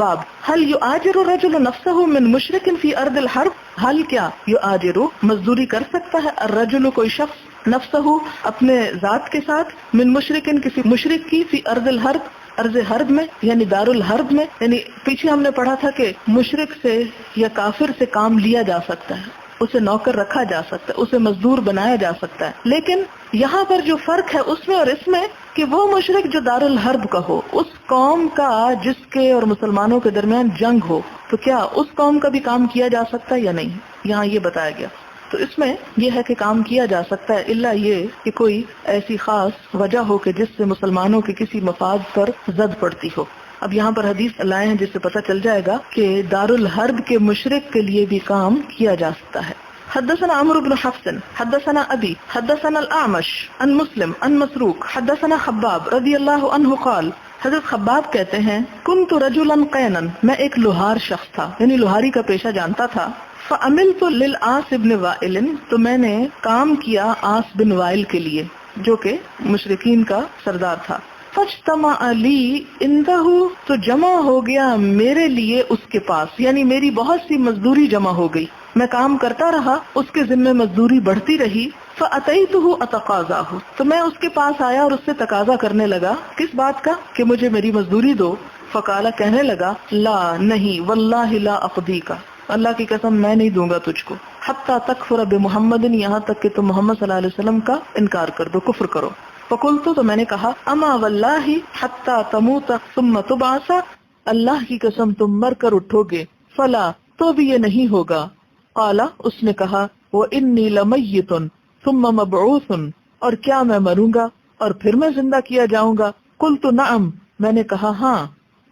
باب هل يؤاجر الرجل نفسه من مشرك في ارض الحرب؟ هل کیا یؤاجر مزدوری کر سکتا ہے الرجل کوئی شخص نفسه اپنے ذات کے ساتھ من مشرکن کسی مشرک کی فی ارض الحرب ارض حرب میں یعنی دار الحرب میں. یعنی پیچھے ہم نے پڑھا تھا کہ مشرک سے یا کافر سے کام لیا جا سکتا ہے، اسے نوکر رکھا جا سکتا ہے، اسے مزدور بنایا جا سکتا ہے. لیکن یہاں پر جو فرق ہے اس میں اور اس میں کہ وہ مشرک جو دار الحرب کا ہو، اس قوم کا جس کے اور مسلمانوں کے درمیان جنگ ہو، تو کیا اس قوم کا بھی کام کیا جا سکتا ہے یا نہیں، یہاں یہ بتایا گیا. تو اس میں یہ ہے کہ کام کیا جا سکتا ہے، الا یہ کہ کوئی ایسی خاص وجہ ہو کہ جس سے مسلمانوں کے کسی مفاد پر زد پڑتی ہو. اب یہاں پر حدیث لائے ہیں جس سے پتہ چل جائے گا کہ دار الحرب کے مشرک کے لیے بھی کام کیا جا سکتا ہے. حدثنا عمرو بن حفص حدثنا ابي حدثنا الاعمش عن مسلم عن مسروق حدثنا خباب رضی اللہ عنہ قال، حضرت خباب کہتے ہیں کنت رجلا قینا، میں ایک لوہار شخص تھا، یعنی لوہاری کا پیشہ جانتا تھا. فعملت للعاص بن وائل، تو میں نے کام کیا عاص بن وائل کے لیے جو کہ مشرکین کا سردار تھا. فاجتمع لی عنده، تو جمع ہو گیا میرے لیے اس کے پاس، یعنی میری بہت سی مزدوری جمع ہو گئی، میں کام کرتا رہا، اس کے ذمہ مزدوری بڑھتی رہی. فاتیتہ اتقاضاہ، تو میں اس کے پاس آیا اور اس سے تقاضا کرنے لگا، کس بات کا کہ مجھے میری مزدوری دو. فقال، کہنے لگا لا نہیں، واللہ لا اقضیک، اللہ کی قسم میں نہیں دوں گا تجھ کو. حتی تکفر بمحمد، یہاں تک کہ تم محمد صلی اللہ علیہ وسلم کا انکار کر دو، کفر کرو. فقلت، تو میں نے کہا اما واللہ حتی تموت ثم تبعث، اللہ کی قسم تم مر کر اٹھو گے. فلا، تو بھی یہ نہیں ہوگا. قال، اس نے کہا وانی لمیت ثم مبعوث، اور کیا میں مروں گا اور پھر میں زندہ کیا جاؤں گا. قلت نعم، میں نے کہا ہاں.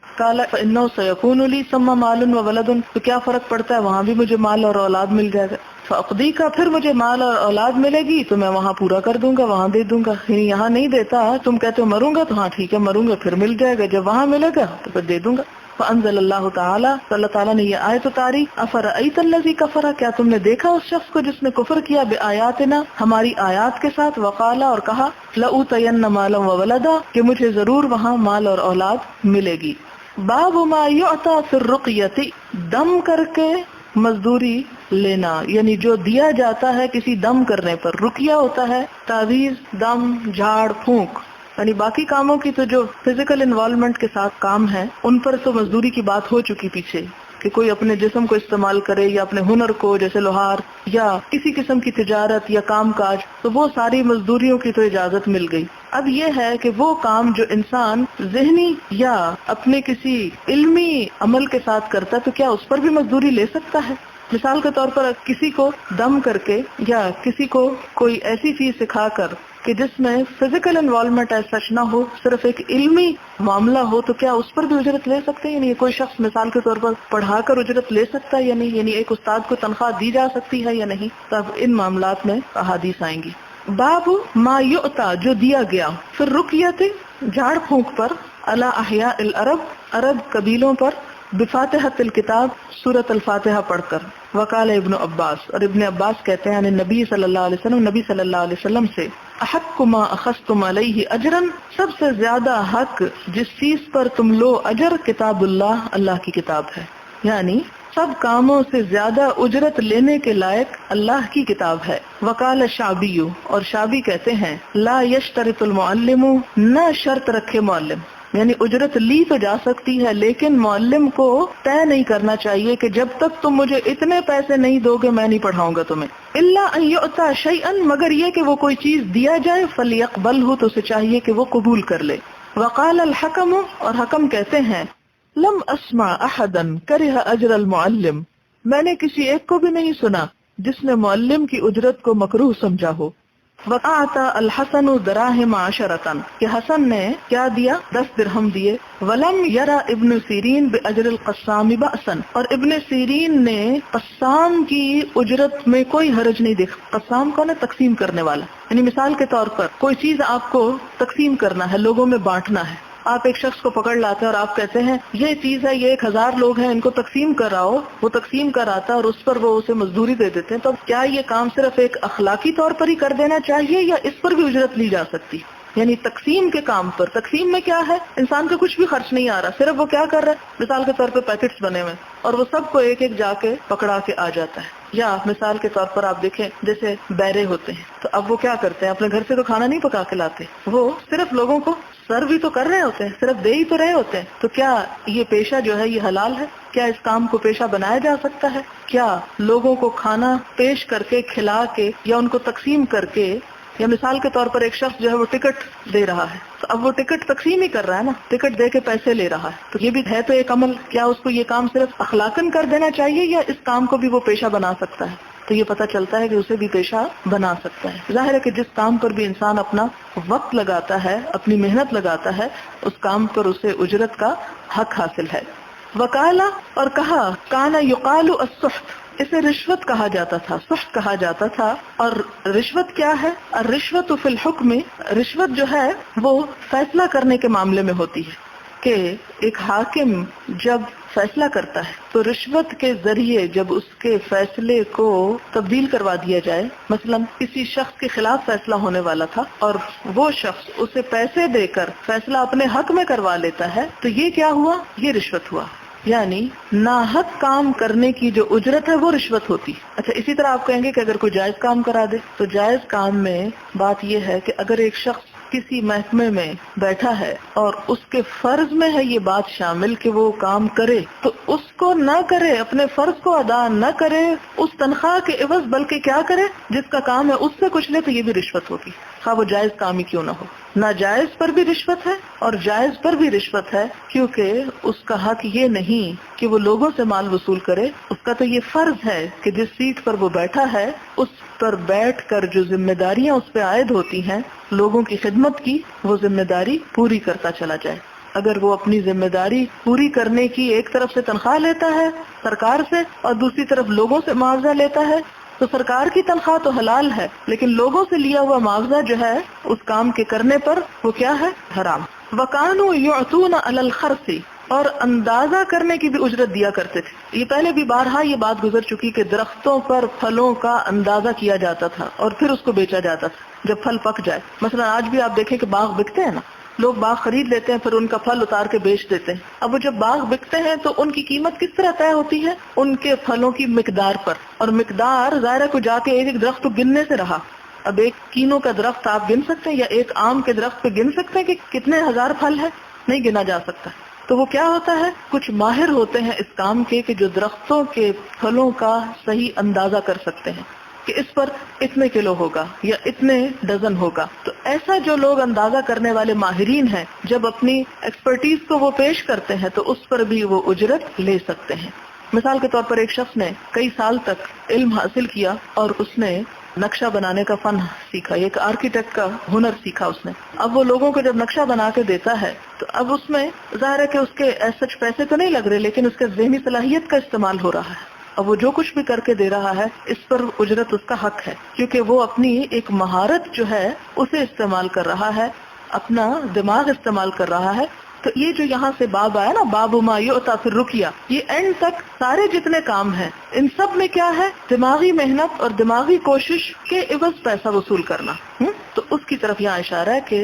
قال فإنه سيكون لي ثم مال وولد، تو کیا فرق پڑتا ہے، وہاں بھی مجھے مال اور اولاد مل جائے گا. فاقضی کا، پھر مجھے مال اور اولاد ملے گی تو میں وہاں پورا کر دوں گا، وہاں دے دوں گا. یعنی یہاں نہیں دیتا، تم کہتے ہو مروں گا تو ہاں ٹھیک ہے مروں گا، پھر مل جائے گا، جب وہاں ملے گا تو پھر دے دوں گا. فانزل اللہ تعالی، تو اللہ تعالیٰ نے یہ آیت اتاری، افرأیت الذی کفر، کیا تم نے دیکھا اس شخص کو جس نے کفر کیا بآیاتنا، ہماری آیات کے ساتھ. وقالا، اور کہا لأوتین مالا وولدا، کہ مجھے ضرور وہاں مال اور اولاد ملے گی. باب ما یعطا فی الرقیۃ، دم کر کے مزدوری لینا، یعنی جو دیا جاتا ہے کسی دم کرنے پر. رقیہ ہوتا ہے تعویذ، دم، جھاڑ پھونک، یعنی باقی کاموں کی تو جو فزیکل انوالومنٹ کے ساتھ کام ہے ان پر تو مزدوری کی بات ہو چکی پیچھے، کہ کوئی اپنے جسم کو استعمال کرے یا اپنے ہنر کو، جیسے لوہار یا کسی قسم کی تجارت یا کام کاج، تو وہ ساری مزدوریوں کی تو اجازت مل گئی. اب یہ ہے کہ وہ کام جو انسان ذہنی یا اپنے کسی علمی عمل کے ساتھ کرتا ہے تو کیا اس پر بھی مزدوری لے سکتا ہے. مثال کے طور پر کسی کو دم کر کے یا کسی کو کوئی ایسی چیز سکھا کر کہ جس میں فزیکل انوالومنٹ ایسا سچ نہ ہو، صرف ایک علمی معاملہ ہو، تو کیا اس پر بھی اجرت لے سکتے ہیں؟ یعنی کوئی شخص مثال کے طور پر پڑھا کر اجرت لے سکتا ہے یا نہیں؟ یعنی ایک استاد کو تنخواہ دی جا سکتی ہے یا نہیں؟ تب ان معاملات میں احادیث آئیں گی. باب ما یؤتا، جو دیا گیا، پھر رقیت، جھاڑ پھونک پر، علی احیاء العرب، عرب قبیلوں پر، بفاتحۃ الکتاب، سورۃ الفاتحہ پڑھ کر. وقال ابن عباس، اور ابن عباس کہتے ہیں نبی صلی اللہ علیہ وسلم، نبی صلی اللہ علیہ وسلم سے، احق ما اخذتم علیہ اجرا، سب سے زیادہ حق جس چیز پر تم لو اجر، کتاب اللہ، اللہ کی کتاب ہے. یعنی سب کاموں سے زیادہ اجرت لینے کے لائق اللہ کی کتاب ہے. وقال شعبی، اور شعبی کہتے ہیں، لا یشترط المعلم، نہ شرط رکھے معلم. یعنی اجرت لی تو جا سکتی ہے، لیکن معلم کو طے نہیں کرنا چاہیے کہ جب تک تم مجھے اتنے پیسے نہیں دو گے میں نہیں پڑھاؤں گا تمہیں. الا ان یؤتا شیئا، مگر یہ کہ وہ کوئی چیز دیا جائے، فلیقبلہ، تو اسے چاہیے کہ وہ قبول کر لے. وقال الحکم، اور حکم کہتے ہیں، لم اسمع احدا کرہ اجر المعلم، میں نے کسی ایک کو بھی نہیں سنا جس نے معلم کی اجرت کو مکروہ سمجھا ہو. وَأَعْطَى الْحَسَنُ دَرَاهِمَ عَشَرَةً، کہ حسن نے کیا دیا؟ 10 درہم دیے. وَلَمْ يَرَ ابن سیرین بِأَجْرِ الْقَسَّامِ بَأْسًا، اور ابن سیرین نے قسام کی اجرت میں کوئی حرج نہیں دیکھا. قسام کون ہے؟ تقسیم کرنے والا. یعنی مثال کے طور پر کوئی چیز آپ کو تقسیم کرنا ہے، لوگوں میں بانٹنا ہے. آپ ایک شخص کو پکڑ لاتے ہیں اور آپ کہتے ہیں یہ چیز ہے، یہ 1000 لوگ ہیں، ان کو تقسیم کراؤ. وہ تقسیم کراتا ہے اور اس پر وہ اسے مزدوری دے دیتے ہیں. تو کیا یہ کام صرف ایک اخلاقی طور پر ہی کر دینا چاہیے یا اس پر بھی اجرت لی جا سکتی؟ یعنی تقسیم کے کام پر، تقسیم میں کیا ہے؟ انسان کا کچھ بھی خرچ نہیں آ رہا، صرف وہ کیا کر رہا ہے؟ مثال کے طور پہ پیکٹس بنے ہوئے اور وہ سب کو ایک ایک جا کے پکڑا کے آ جاتا ہے. یا مثال کے طور پر آپ دیکھیں جیسے بیرے ہوتے ہیں، تو اب وہ کیا کرتے ہیں؟ اپنے گھر سے تو کھانا نہیں پکا کے لاتے، وہ صرف لوگوں کو سرو بھی تو کر رہے ہوتے ہیں، صرف دے ہی تو رہے ہوتے ہیں. تو کیا یہ پیشہ جو ہے یہ حلال ہے؟ کیا اس کام کو پیشہ بنایا جا سکتا ہے؟ کیا لوگوں کو کھانا پیش کر کے، کھلا کے، یا ان کو تقسیم کر کے، یا مثال کے طور پر ایک شخص جو ہے وہ ٹکٹ دے رہا ہے، تو اب وہ ٹکٹ تقسیم ہی کر رہا ہے نا، ٹکٹ دے کے پیسے لے رہا ہے، تو یہ بھی ہے تو ایک عمل. کیا اس کو یہ کام صرف اخلاقاً کر دینا چاہیے یا اس کام کو بھی وہ پیشہ بنا سکتا ہے؟ تو یہ پتہ چلتا ہے کہ اسے بھی پیشہ بنا سکتا ہے. ظاہر ہے کہ جس کام پر بھی انسان اپنا وقت لگاتا ہے، اپنی محنت لگاتا ہے، اس کام پر اسے اجرت کا حق حاصل ہے. وقالا، اور کہا، کانا یقال السحت، اسے رشوت کہا جاتا تھا، سحت کہا جاتا تھا. اور رشوت کیا ہے؟ الرشوت فی الحکم، رشوت جو ہے وہ فیصلہ کرنے کے معاملے میں ہوتی ہے کہ ایک حاکم جب فیصلہ کرتا ہے تو رشوت کے ذریعے جب اس کے فیصلے کو تبدیل کروا دیا جائے. مثلا کسی شخص کے خلاف فیصلہ ہونے والا تھا اور وہ شخص اسے پیسے دے کر فیصلہ اپنے حق میں کروا لیتا ہے، تو یہ کیا ہوا؟ یہ رشوت ہوا. یعنی ناحق کام کرنے کی جو اجرت ہے وہ رشوت ہوتی. اچھا، اسی طرح آپ کہیں گے کہ اگر کوئی جائز کام کرا دے، تو جائز کام میں بات یہ ہے کہ اگر ایک شخص کسی محکمے میں بیٹھا ہے اور اس کے فرض میں ہے یہ بات شامل کہ وہ کام کرے، تو اس کو نہ کرے، اپنے فرض کو ادا نہ کرے اس تنخواہ کے عوض، بلکہ کیا کرے؟ جس کا کام ہے اس سے کچھ لے، تو یہ بھی رشوت ہوگی، خواہ وہ جائز کام ہی کیوں نہ ہو. ناجائز پر بھی رشوت ہے اور جائز پر بھی رشوت ہے، کیونکہ اس کا حق یہ نہیں کہ وہ لوگوں سے مال وصول کرے. اس کا تو یہ فرض ہے کہ جس سیٹ پر وہ بیٹھا ہے اس پر بیٹھ کر جو ذمہ داریاں اس پہ عائد ہوتی ہیں لوگوں کی خدمت کی، وہ ذمہ داری پوری کرتا چلا جائے. اگر وہ اپنی ذمہ داری پوری کرنے کی ایک طرف سے تنخواہ لیتا ہے سرکار سے اور دوسری طرف لوگوں سے معاوضہ لیتا ہے، تو سرکار کی تنخواہ تو حلال ہے، لیکن لوگوں سے لیا ہوا معاوضہ جو ہے اس کام کے کرنے پر وہ کیا ہے؟ حرام. وَكَانُوا يُعْطُونَ عَلَى الْخَرْصِ، اور اندازہ کرنے کی بھی اجرت دیا کرتے تھے. یہ پہلے بھی بارہا یہ بات گزر چکی کہ درختوں پر پھلوں کا اندازہ کیا جاتا تھا اور پھر اس کو بیچا جاتا تھا جب پھل پک جائے. مثلا آج بھی آپ دیکھیں کہ باغ بکتے ہیں نا، لوگ باغ خرید لیتے ہیں پھر ان کا پھل اتار کے بیچ دیتے ہیں. اب وہ جب باغ بکتے ہیں تو ان کی قیمت کس طرح طے ہوتی ہے؟ ان کے پھلوں کی مقدار پر. اور مقدار ظاہر ہے کو جا کے ایک ایک درخت کو گننے سے رہا. اب ایک کینو کا درخت آپ گن سکتے ہیں یا ایک آم کے درخت پہ گن سکتے ہیں کہ کتنے ہزار پھل ہے؟ نہیں گنا جا سکتا. تو وہ کیا ہوتا ہے؟ کچھ ماہر ہوتے ہیں اس کام کے کہ جو درختوں کے پھلوں کا صحیح اندازہ کر سکتے ہیں کہ اس پر اتنے کلو ہوگا یا اتنے ڈزن ہوگا. تو ایسا جو لوگ اندازہ کرنے والے ماہرین ہیں جب اپنی ایکسپرٹیز کو وہ پیش کرتے ہیں تو اس پر بھی وہ اجرت لے سکتے ہیں. مثال کے طور پر ایک شخص نے کئی سال تک علم حاصل کیا اور اس نے نقشہ بنانے کا فن سیکھا، ایک آرکیٹیکٹ کا ہنر سیکھا اس نے. اب وہ لوگوں کو جب نقشہ بنا کے دیتا ہے تو اب اس میں ظاہر ہے کہ اس کے سچ پیسے تو نہیں لگ رہے، لیکن اس کے ذہنی صلاحیت کا استعمال ہو رہا ہے. اب وہ جو کچھ بھی کر کے دے رہا ہے اس پر اجرت اس کا حق ہے، کیونکہ وہ اپنی ایک مہارت جو ہے اسے استعمال کر رہا ہے، اپنا دماغ استعمال کر رہا ہے. تو یہ جو یہاں سے باب آیا نا، باب ما یؤتی فی الرقیہ، یہ اینڈ تک سارے جتنے کام ہیں ان سب میں کیا ہے؟ دماغی محنت اور دماغی کوشش کے عوض پیسہ وصول کرنا. تو اس کی طرف یہاں اشارہ ہے کہ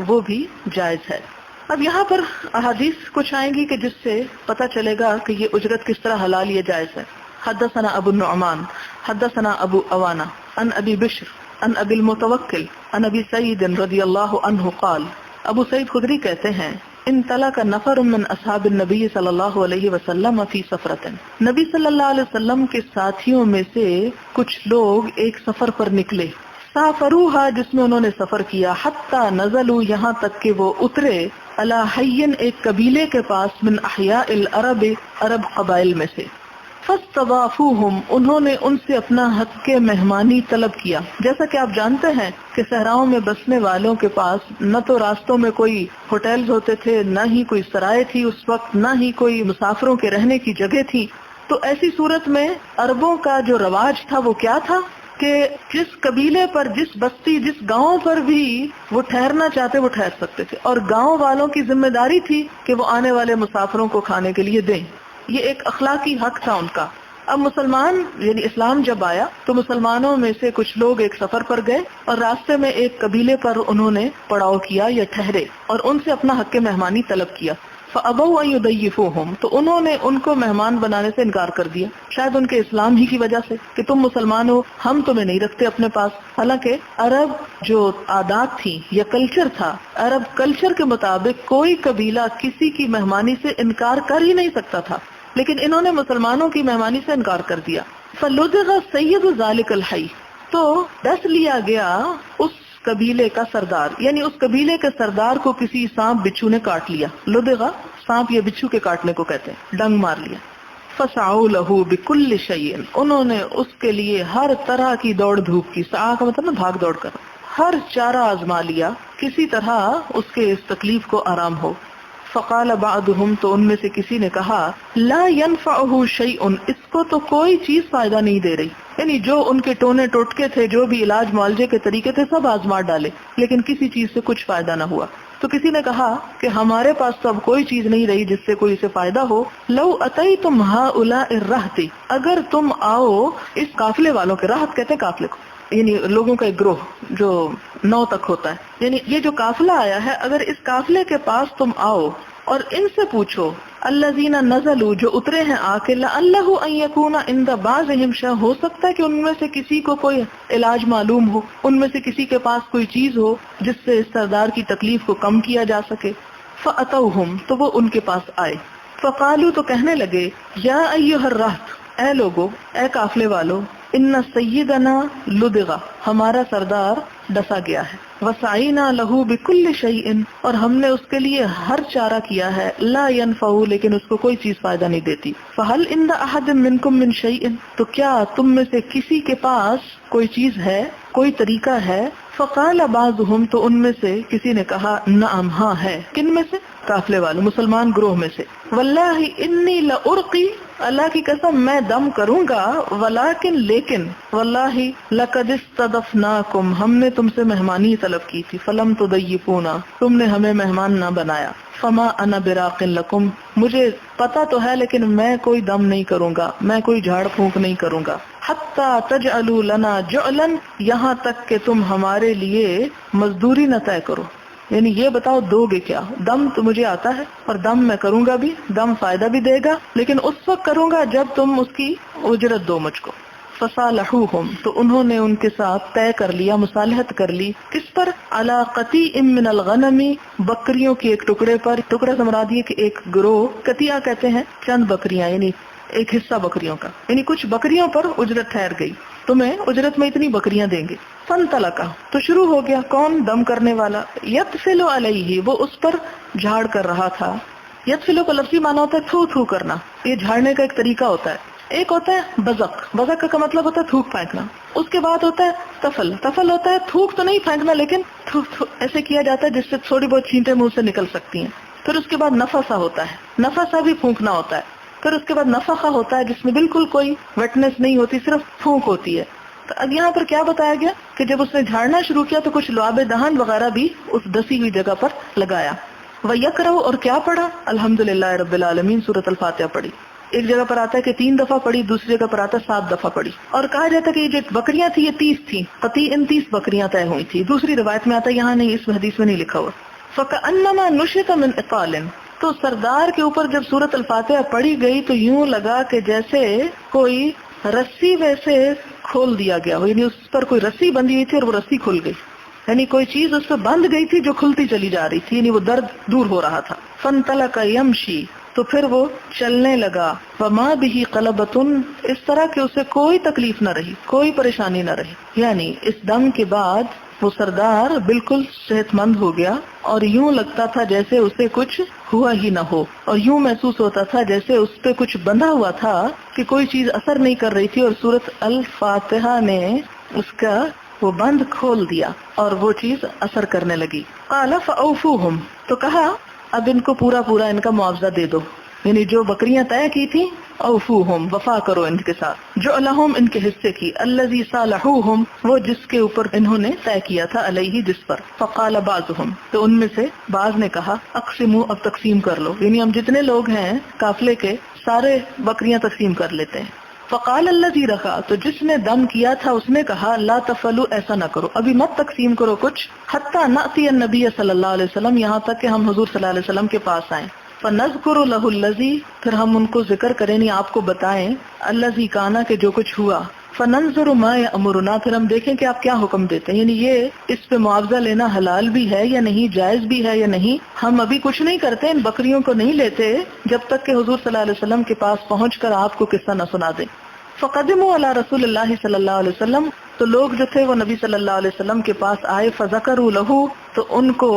وہ بھی جائز ہے. اب یہاں پر احادیث کچھ آئیں گی کہ جس سے پتہ چلے گا کہ یہ اجرت کس طرح حلال یا جائز ہے. حدثنا ابو النعمان حدثنا ابو اوانا عن ابی بشر عن ابی المتوکل عن ابی سعید رضی اللہ عنہ قال، ابو سعید خدری کہتے ہیں، انطلق نفر من اصحاب النبی صلی اللہ علیہ وسلم فی سفرۃ، نبی صلی اللہ علیہ وسلم کے ساتھیوں میں سے کچھ لوگ ایک سفر پر نکلے. سافروہا، جس میں انہوں نے سفر کیا، حتی نزلوا، یہاں تک کہ وہ اترے، علی حی، ایک قبیلے کے پاس، من احیاء العرب، عرب قبائل میں سے. فاستضافوہم، انہوں نے ان سے اپنا حق کے مہمانی طلب کیا. جیسا کہ آپ جانتے ہیں کہ صحراؤں میں بسنے والوں کے پاس نہ تو راستوں میں کوئی ہوٹلز ہوتے تھے، نہ ہی کوئی سرائے تھی اس وقت، نہ ہی کوئی مسافروں کے رہنے کی جگہ تھی. تو ایسی صورت میں عربوں کا جو رواج تھا وہ کیا تھا کہ جس قبیلے پر، جس بستی، جس گاؤں پر بھی وہ ٹھہرنا چاہتے وہ ٹھہر سکتے تھے، اور گاؤں والوں کی ذمہ داری تھی کہ وہ آنے والے مسافروں کو کھانے کے لیے دیں. یہ ایک اخلاقی حق تھا ان کا. اب مسلمان یعنی اسلام جب آیا تو مسلمانوں میں سے کچھ لوگ ایک سفر پر گئے اور راستے میں ایک قبیلے پر انہوں نے پڑاؤ کیا یا ٹھہرے اور ان سے اپنا حق مہمانی طلب کیا. فَأَبَوْا أَن يُضَيِّفُوهُمْ، تو انہوں نے ان کو مہمان بنانے سے انکار کر دیا، شاید ان کے اسلام ہی کی وجہ سے کہ تم مسلمان ہو، ہم تمہیں نہیں رکھتے اپنے پاس. حالانکہ عرب جو عادات تھی یا کلچر تھا، عرب کلچر کے مطابق کوئی قبیلہ کسی کی مہمانی سے انکار کر ہی نہیں سکتا تھا، لیکن انہوں نے مسلمانوں کی مہمانی سے انکار کر دیا. فَلُدِغَ السَّيِّدُ ذَلِكَ الْحَيِّ، تو ڈس لیا گیا اس قبیلے کا سردار، یعنی اس قبیلے کے سردار کو کسی سانپ بچھو نے کاٹ لیا. لدغا سانپ یا بچھو کے کاٹنے کو کہتے ہیں، ڈنگ مار لیا. فسعوا له بكل شيء، انہوں نے اس کے لیے ہر طرح کی دوڑ دھوپ کی، سعی کا مطلب بھاگ دوڑ کر، ہر چارہ آزما لیا کسی طرح اس کے اس تکلیف کو آرام ہو. فقال بعضهم، تو ان میں سے کسی نے کہا، لا ينفعه شيء، اس کو تو کوئی چیز فائدہ نہیں دے رہی. یعنی جو ان کے ٹونے ٹوٹکے تھے، جو بھی علاج معالجے کے طریقے تھے، سب آزما ڈالے لیکن کسی چیز سے کچھ فائدہ نہ ہوا. تو کسی نے کہا کہ ہمارے پاس تو اب کوئی چیز نہیں رہی جس سے کوئی اسے فائدہ ہو. لو اتیتم هؤلاء الرہط، اگر تم آؤ اس قافلے والوں کے، راحت کہتے ہیں قافلے کو، یعنی لوگوں کا ایک گروہ جو 9 تک ہوتا ہے، یعنی یہ جو قافلہ آیا ہے، اگر اس قافلے کے پاس تم آؤ اور ان سے پوچھو، الذین نزلوا، جو اترے ہیں آ کے، لعلہ ان یکون عند بعضهم شیء، ہو سکتا ہے کہ ان میں سے کسی کو کوئی علاج معلوم ہو، ان میں سے کسی کے پاس کوئی چیز ہو جس سے اس سردار کی تکلیف کو کم کیا جا سکے. فاتوہم، تو وہ ان کے پاس آئے. فقالوا، تو کہنے لگے، یا ایھا الرہط، اے لوگو، اے قافلے والو، ان سیدنا لدغا، ہمارا سردار ڈسا گیا ہے، وسعینا لہ بکل شیء، اور ہم نے اس کے لیے ہر چارہ کیا ہے، لا ینفع، لیکن اس کو کوئی چیز فائدہ نہیں دیتی. فہل عند احد منکم من شیء، تو کیا تم میں سے کسی کے پاس کوئی چیز ہے، کوئی طریقہ ہے. فقال بعضهم، تو ان میں سے کسی نے کہا، نعم، ہاں ہے. کن میں سے؟ قافلے والوں، مسلمان گروہ میں سے. واللہ انی لارقی، اللہ کی قسم میں دم کروں گا، ولیکن، لیکن، واللہ لقد استضفناکم، ہم نے تم سے مہمانی طلب کی تھی، فلم تضیفونا، تم نے ہمیں مہمان نہ بنایا. فما انا براق لکم، مجھے پتا تو ہے لیکن میں کوئی دم نہیں کروں گا، میں کوئی جھاڑ پھونک نہیں کروں گا. حتی تجعلوا لنا جعلا، یہاں تک کہ تم ہمارے لیے مزدوری نہ طے کرو. یعنی یہ بتاؤ دو گے کیا؟ دم تو مجھے آتا ہے اور دم میں کروں گا بھی، دم فائدہ بھی دے گا، لیکن اس وقت کروں گا جب تم اس کی اجرت دو مجھ کو. فصالحوہم، تو انہوں نے ان کے ساتھ طے کر لیا، مصالحت کر لی. کس پر؟ علی قطیع من الغنم، بکریوں کے ایک ٹکڑے پر. ٹکڑا سے مراد یہ کہ ایک گروہ، قطیع کہتے ہیں چند بکریاں، یعنی ایک حصہ بکریوں کا، یعنی کچھ بکریوں پر اجرت ٹھہر گئی، تمہیں اجرت میں اتنی بکریاں دیں گے. فانطلقا، تو شروع ہو گیا. کون؟ دم کرنے والا. یطفل علیہ، وہ اس پر جھاڑ کر رہا تھا. یطفلو کا لفظی معنی ہوتا ہے تھو تھو کرنا، یہ جھاڑنے کا ایک طریقہ ہوتا ہے. ایک ہوتا ہے بزق. بزق کا مطلب ہوتا ہے تھوک پھینکنا. اس کے بعد ہوتا ہے تفل. تفل ہوتا ہے تھوک تو نہیں پھینکنا لیکن ایسے کیا جاتا ہے جس سے تھوڑی بہت چھینٹیں منہ سے نکل سکتی ہیں. پھر اس کے بعد نفسا ہوتا ہے. نفسا بھی پھونکنا ہوتا ہے. پھر اس کے بعد نفخہ ہوتا ہے جس میں بالکل کوئی ویٹنس نہیں ہوتی, صرف پھونک ہوتی ہے. تو اب یہاں پر کیا بتایا گیا کہ جب اس نے جھاڑنا شروع کیا تو کچھ لعاب دہن وغیرہ بھی اس دسی ہوئی جگہ پر لگایا. وَيَقْرَأُ اور کیا پڑھا؟ الحمدللہ رب العالمین سورۃ الفاتحہ پڑھی. ایک جگہ پر آتا ہے کہ 3 دفعہ پڑھی, دوسری جگہ پر آتا ہے 7 دفعہ پڑھی. اور کہا جاتا ہے کہ یہ جو بکریاں تھی یہ 30 تھی, قطعاً 30 بکریاں طے ہوئی تھی. دوسری روایت میں آتا ہے, یہاں نہیں, اس حدیث میں نہیں لکھا ہوا. فَكَأَنَّمَا نُشِطَ مِنْ إِقَالٍ تو سردار کے اوپر جب سورۃ الفاتحہ پڑھی گئی تو یوں لگا کہ جیسے کوئی رسی ویسے کھول دیا گیا ہو, یعنی اس پر کوئی رسی بندھی ہوئی تھی اور وہ رسی کھل گئی, یعنی کوئی چیز اس پہ بند گئی تھی جو کھلتی چلی جا رہی تھی, یعنی وہ درد دور ہو رہا تھا. فَانْطَلَقَ يَمْشِي تو پھر وہ چلنے لگا. وَمَا بِهِ قَلَبَةٌ اس طرح کہ اسے کوئی تکلیف نہ رہی, کوئی پریشانی نہ رہی. یعنی اس دم کے بعد وہ سردار بالکل صحت مند ہو گیا اور یوں لگتا تھا جیسے اسے کچھ ہوا ہی نہ ہو, اور یوں محسوس ہوتا تھا جیسے اس پہ کچھ بندھا ہوا تھا کہ کوئی چیز اثر نہیں کر رہی تھی, اور سورۃ الفاتحہ نے اس کا وہ بند کھول دیا اور وہ چیز اثر کرنے لگی. قال فأوفوہم تو کہا اب ان کو پورا ان کا معاوضہ دے دو, یعنی جو بکریاں طے کی تھی اوفوہم وفا کرو ان کے ساتھ, جو الہم ان کے حصے کی, الذی صالحوہم وہ جس کے اوپر انہوں نے طے کیا تھا, علیہ جس پر. فقال بعضهم تو ان میں سے بعض نے کہا اقسموا اب تقسیم کر لو, یعنی ہم جتنے لوگ ہیں قافلے کے سارے بکریاں تقسیم کر لیتے ہیں. فقال الذی رخا تو جس نے دم کیا تھا اس نے کہا لا تفعلوا ایسا نہ کرو, ابھی مت تقسیم کرو کچھ, حتی نأتی النبی صلی اللہ علیہ وسلم یہاں تک کہ ہم حضور صلی اللہ علیہ وسلم کے پاس آئیں. فنذکر له الذی پھر ہم ان کو ذکر کریں, نہیں آپ کو بتائیں, الذی کانا کہ جو کچھ ہوا. فننظر ما یأمرنا پھر ہم دیکھیں کہ آپ کیا حکم دیتے ہیں, یعنی یہ اس پہ معاوضہ لینا حلال بھی ہے یا نہیں, جائز بھی ہے یا نہیں. ہم ابھی کچھ نہیں کرتے, ان بکریوں کو نہیں لیتے جب تک کہ حضور صلی اللہ علیہ وسلم کے پاس پہنچ کر آپ کو قصہ نہ سنا دیں. فقدموا علی رسول اللہ صلی اللہ علیہ وسلم تو لوگ جو تھے وہ نبی صلی اللہ علیہ وسلم کے پاس آئے. فذکروا لہ تو ان کو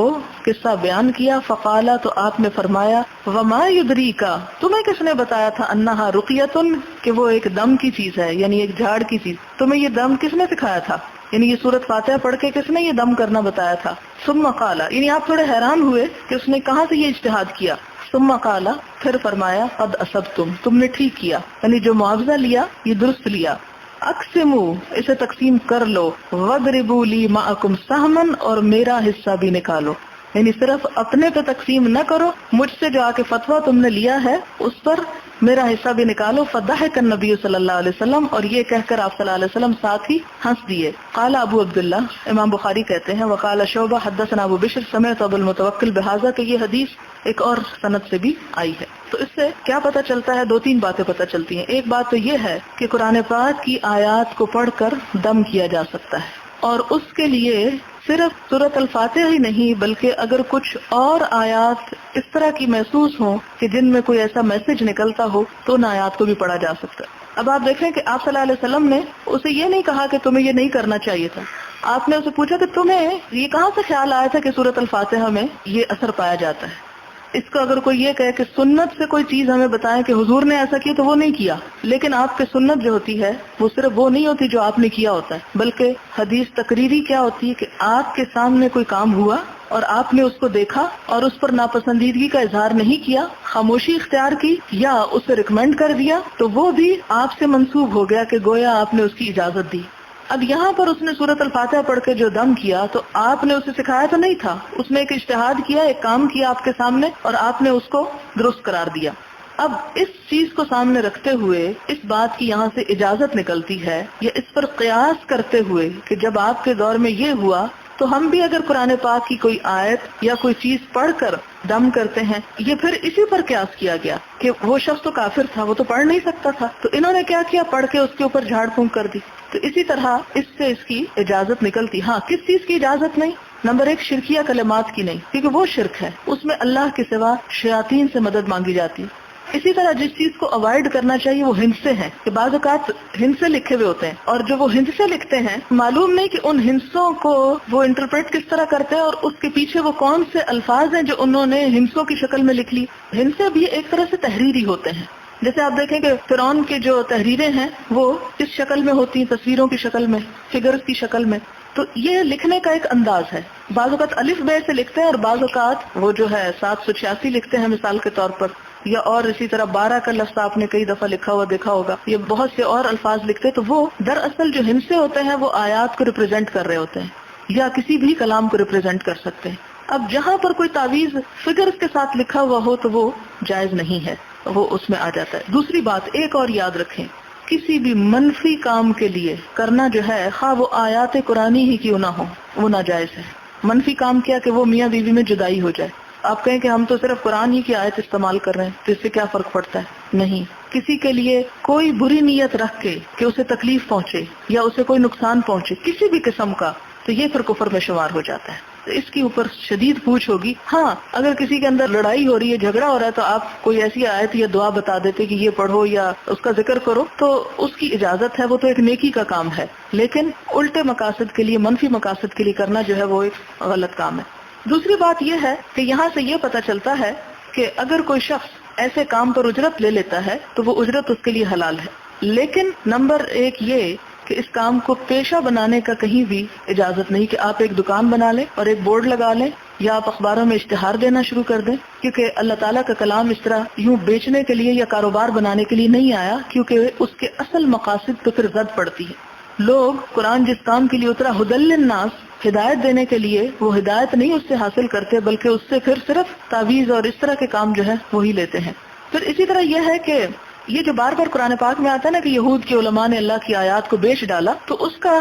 قصہ بیان کیا. فقالا تو آپ نے فرمایا وما یدریک تمہیں کس نے بتایا تھا, انہا رقیۃ کہ وہ ایک دم کی چیز ہے, یعنی ایک جھاڑ کی چیز, تمہیں یہ دم کس نے سکھایا تھا, یعنی یہ سورۃ فاتحہ پڑھ کے کس نے یہ دم کرنا بتایا تھا. ثم قال یعنی آپ تھوڑے حیران ہوئے کہ اس نے کہاں سے یہ اجتہاد کیا. ثم قال پھر فرمایا قد اصبتم تم نے ٹھیک کیا, یعنی جو معاوضہ لیا یہ درست لیا. اقسموا اسے تقسیم کر لو. وَاضْرِبُوا لِي مَعَكُمْ سَهْمًا اور میرا حصہ بھی نکالو, یعنی صرف اپنے پہ تقسیم نہ کرو, مجھ سے جو آ کے فتویٰ تم نے لیا ہے اس پر میرا حصہ بھی نکالو. فضحک النبی صلی اللہ علیہ وسلم اور یہ کہہ کر آپ صلی اللہ علیہ وسلم ساتھ ہی ہنس دیے. قال ابو عبداللہ امام بخاری کہتے ہیں وقال شعبہ حدثنا ابو بشر سمعت ابو المتوکل بہذا کہ یہ حدیث ایک اور سند سے بھی آئی ہے. تو اس سے کیا پتہ چلتا ہے, 2-3 باتیں پتہ چلتی ہیں. ایک بات تو یہ ہے کہ قرآن پاک کی آیات کو پڑھ کر دم کیا جا سکتا ہے, اور اس کے لیے صرف سورۃ الفاتحہ ہی نہیں بلکہ اگر کچھ اور آیات اس طرح کی محسوس ہوں کہ جن میں کوئی ایسا میسج نکلتا ہو تو ان آیات کو بھی پڑھا جا سکتا ہے. اب آپ دیکھیں کہ آپ صلی اللہ علیہ وسلم نے اسے یہ نہیں کہا کہ تمہیں یہ نہیں کرنا چاہیے تھا. آپ نے اسے پوچھا کہ تمہیں یہ کہاں سے خیال آیا تھا کہ سورۃ الفاتحہ میں یہ اثر پایا جاتا ہے. اس کو اگر کوئی یہ کہے کہ سنت سے کوئی چیز ہمیں بتائیں کہ حضور نے ایسا کیا تو وہ نہیں کیا, لیکن آپ کی سنت جو ہوتی ہے وہ صرف وہ نہیں ہوتی جو آپ نے کیا ہوتا ہے, بلکہ حدیث تقریری کیا ہوتی ہے کہ آپ کے سامنے کوئی کام ہوا اور آپ نے اس کو دیکھا اور اس پر ناپسندیدگی کا اظہار نہیں کیا, خاموشی اختیار کی یا اسے ریکمینڈ کر دیا, تو وہ بھی آپ سے منسوب ہو گیا کہ گویا آپ نے اس کی اجازت دی. اب یہاں پر اس نے سورۃ الفاتحہ پڑھ کے جو دم کیا تو آپ نے اسے سکھایا تو نہیں تھا, اس نے ایک اجتہاد کیا, ایک کام کیا آپ کے سامنے اور آپ نے اس کو درست قرار دیا. اب اس چیز کو سامنے رکھتے ہوئے اس بات کی یہاں سے اجازت نکلتی ہے یا اس پر قیاس کرتے ہوئے کہ جب آپ کے دور میں یہ ہوا تو ہم بھی اگر قرآن پاک کی کوئی آیت یا کوئی چیز پڑھ کر دم کرتے ہیں, یہ پھر اسی پر قیاس کیا گیا کہ وہ شخص تو کافر تھا, وہ تو پڑھ نہیں سکتا تھا, تو انہوں نے کیا کیا, پڑھ کے اس کے اوپر جھاڑ پھونک کر دی. تو اسی طرح اس سے اس کی اجازت نکلتی. ہاں کس چیز کی اجازت نہیں, نمبر 1 شرکیہ کلمات کی نہیں, کیونکہ وہ شرک ہے, اس میں اللہ کے سوا شیاطین سے مدد مانگی جاتی. اسی طرح جس چیز کو اوائڈ کرنا چاہیے وہ ہندسے ہیں, کہ بعض اوقات ہندسے لکھے ہوئے ہوتے ہیں اور جو وہ ہندسے لکھتے ہیں معلوم نہیں کہ ان ہندسوں کو وہ انٹرپریٹ کس طرح کرتے ہیں اور اس کے پیچھے وہ کون سے الفاظ ہیں جو انہوں نے ہندسوں کی شکل میں لکھ لی. ہندسے بھی ایک طرح سے تحریری ہوتے ہیں, جیسے آپ دیکھیں کہ فرعون کی جو تحریریں ہیں وہ اس شکل میں ہوتی ہیں، تصویروں کی شکل میں، فگرز کی شکل میں. تو یہ لکھنے کا ایک انداز ہے. بعض اوقات الف بے سے لکھتے ہیں اور بعض اوقات وہ جو ہے 786 لکھتے ہیں مثال کے طور پر، یا اور اسی طرح 12 کا لفظ آپ نے کئی دفعہ لکھا ہوا دیکھا ہوگا. یہ بہت سے اور الفاظ لکھتے ہیں. تو وہ دراصل جو ہندسے ہوتے ہیں وہ آیات کو ریپرزینٹ کر رہے ہوتے ہیں یا کسی بھی کلام کو ریپرزینٹ کر سکتے ہیں. اب جہاں پر کوئی تعویذ فگرز کے ساتھ لکھا ہوا ہو تو وہ جائز نہیں ہے، وہ اس میں آ جاتا ہے. دوسری بات ایک اور یاد رکھیں، کسی بھی منفی کام کے لیے کرنا جو ہے، خواہ وہ آیات قرآنی ہی کیوں نہ ہو، وہ ناجائز ہے. منفی کام کیا کہ وہ میاں بیوی میں جدائی ہو جائے. آپ کہیں کہ ہم تو صرف قرآن ہی کی آیت استعمال کر رہے ہیں تو اس سے کیا فرق پڑتا ہے؟ نہیں. کسی کے لیے کوئی بری نیت رکھ کے کہ اسے تکلیف پہنچے یا اسے کوئی نقصان پہنچے کسی بھی قسم کا، تو یہ پھر کفر میں شمار ہو جاتا ہے. تو اس کے اوپر شدید پوچھ ہوگی. ہاں اگر کسی کے اندر لڑائی ہو رہی ہے، جھگڑا ہو رہا ہے، تو آپ کوئی ایسی آیت یا دعا بتا دیتے کہ یہ پڑھو یا اس کا ذکر کرو تو اس کی اجازت ہے، وہ تو ایک نیکی کا کام ہے. لیکن الٹے مقاصد کے لیے، منفی مقاصد کے لیے کرنا جو ہے وہ ایک غلط کام ہے. دوسری بات یہ ہے کہ یہاں سے یہ پتہ چلتا ہے کہ اگر کوئی شخص ایسے کام پر اجرت لے لیتا ہے تو وہ اجرت اس کے لیے حلال ہے. لیکن نمبر ایک یہ کہ اس کام کو پیشہ بنانے کا کہیں بھی اجازت نہیں کہ آپ ایک دکان بنا لیں اور ایک بورڈ لگا لیں یا آپ اخباروں میں اشتہار دینا شروع کر دیں، کیونکہ اللہ تعالیٰ کا کلام اس طرح یوں بیچنے کے لیے یا کاروبار بنانے کے لیے نہیں آیا، کیونکہ اس کے اصل مقاصد تو پھر زد پڑتی ہے. لوگ قرآن جس کام کے لیے اترا ہدی للناس، ہدایت دینے کے لیے، وہ ہدایت نہیں اس سے حاصل کرتے بلکہ اس سے پھر صرف تعویذ اور اس طرح کے کام جو ہے وہی لیتے ہیں. پھر اسی طرح یہ ہے کہ یہ جو بار بار قرآن پاک میں آتا ہے نا کہ یہود کے علماء نے اللہ کی آیات کو بیچ ڈالا، تو اس کا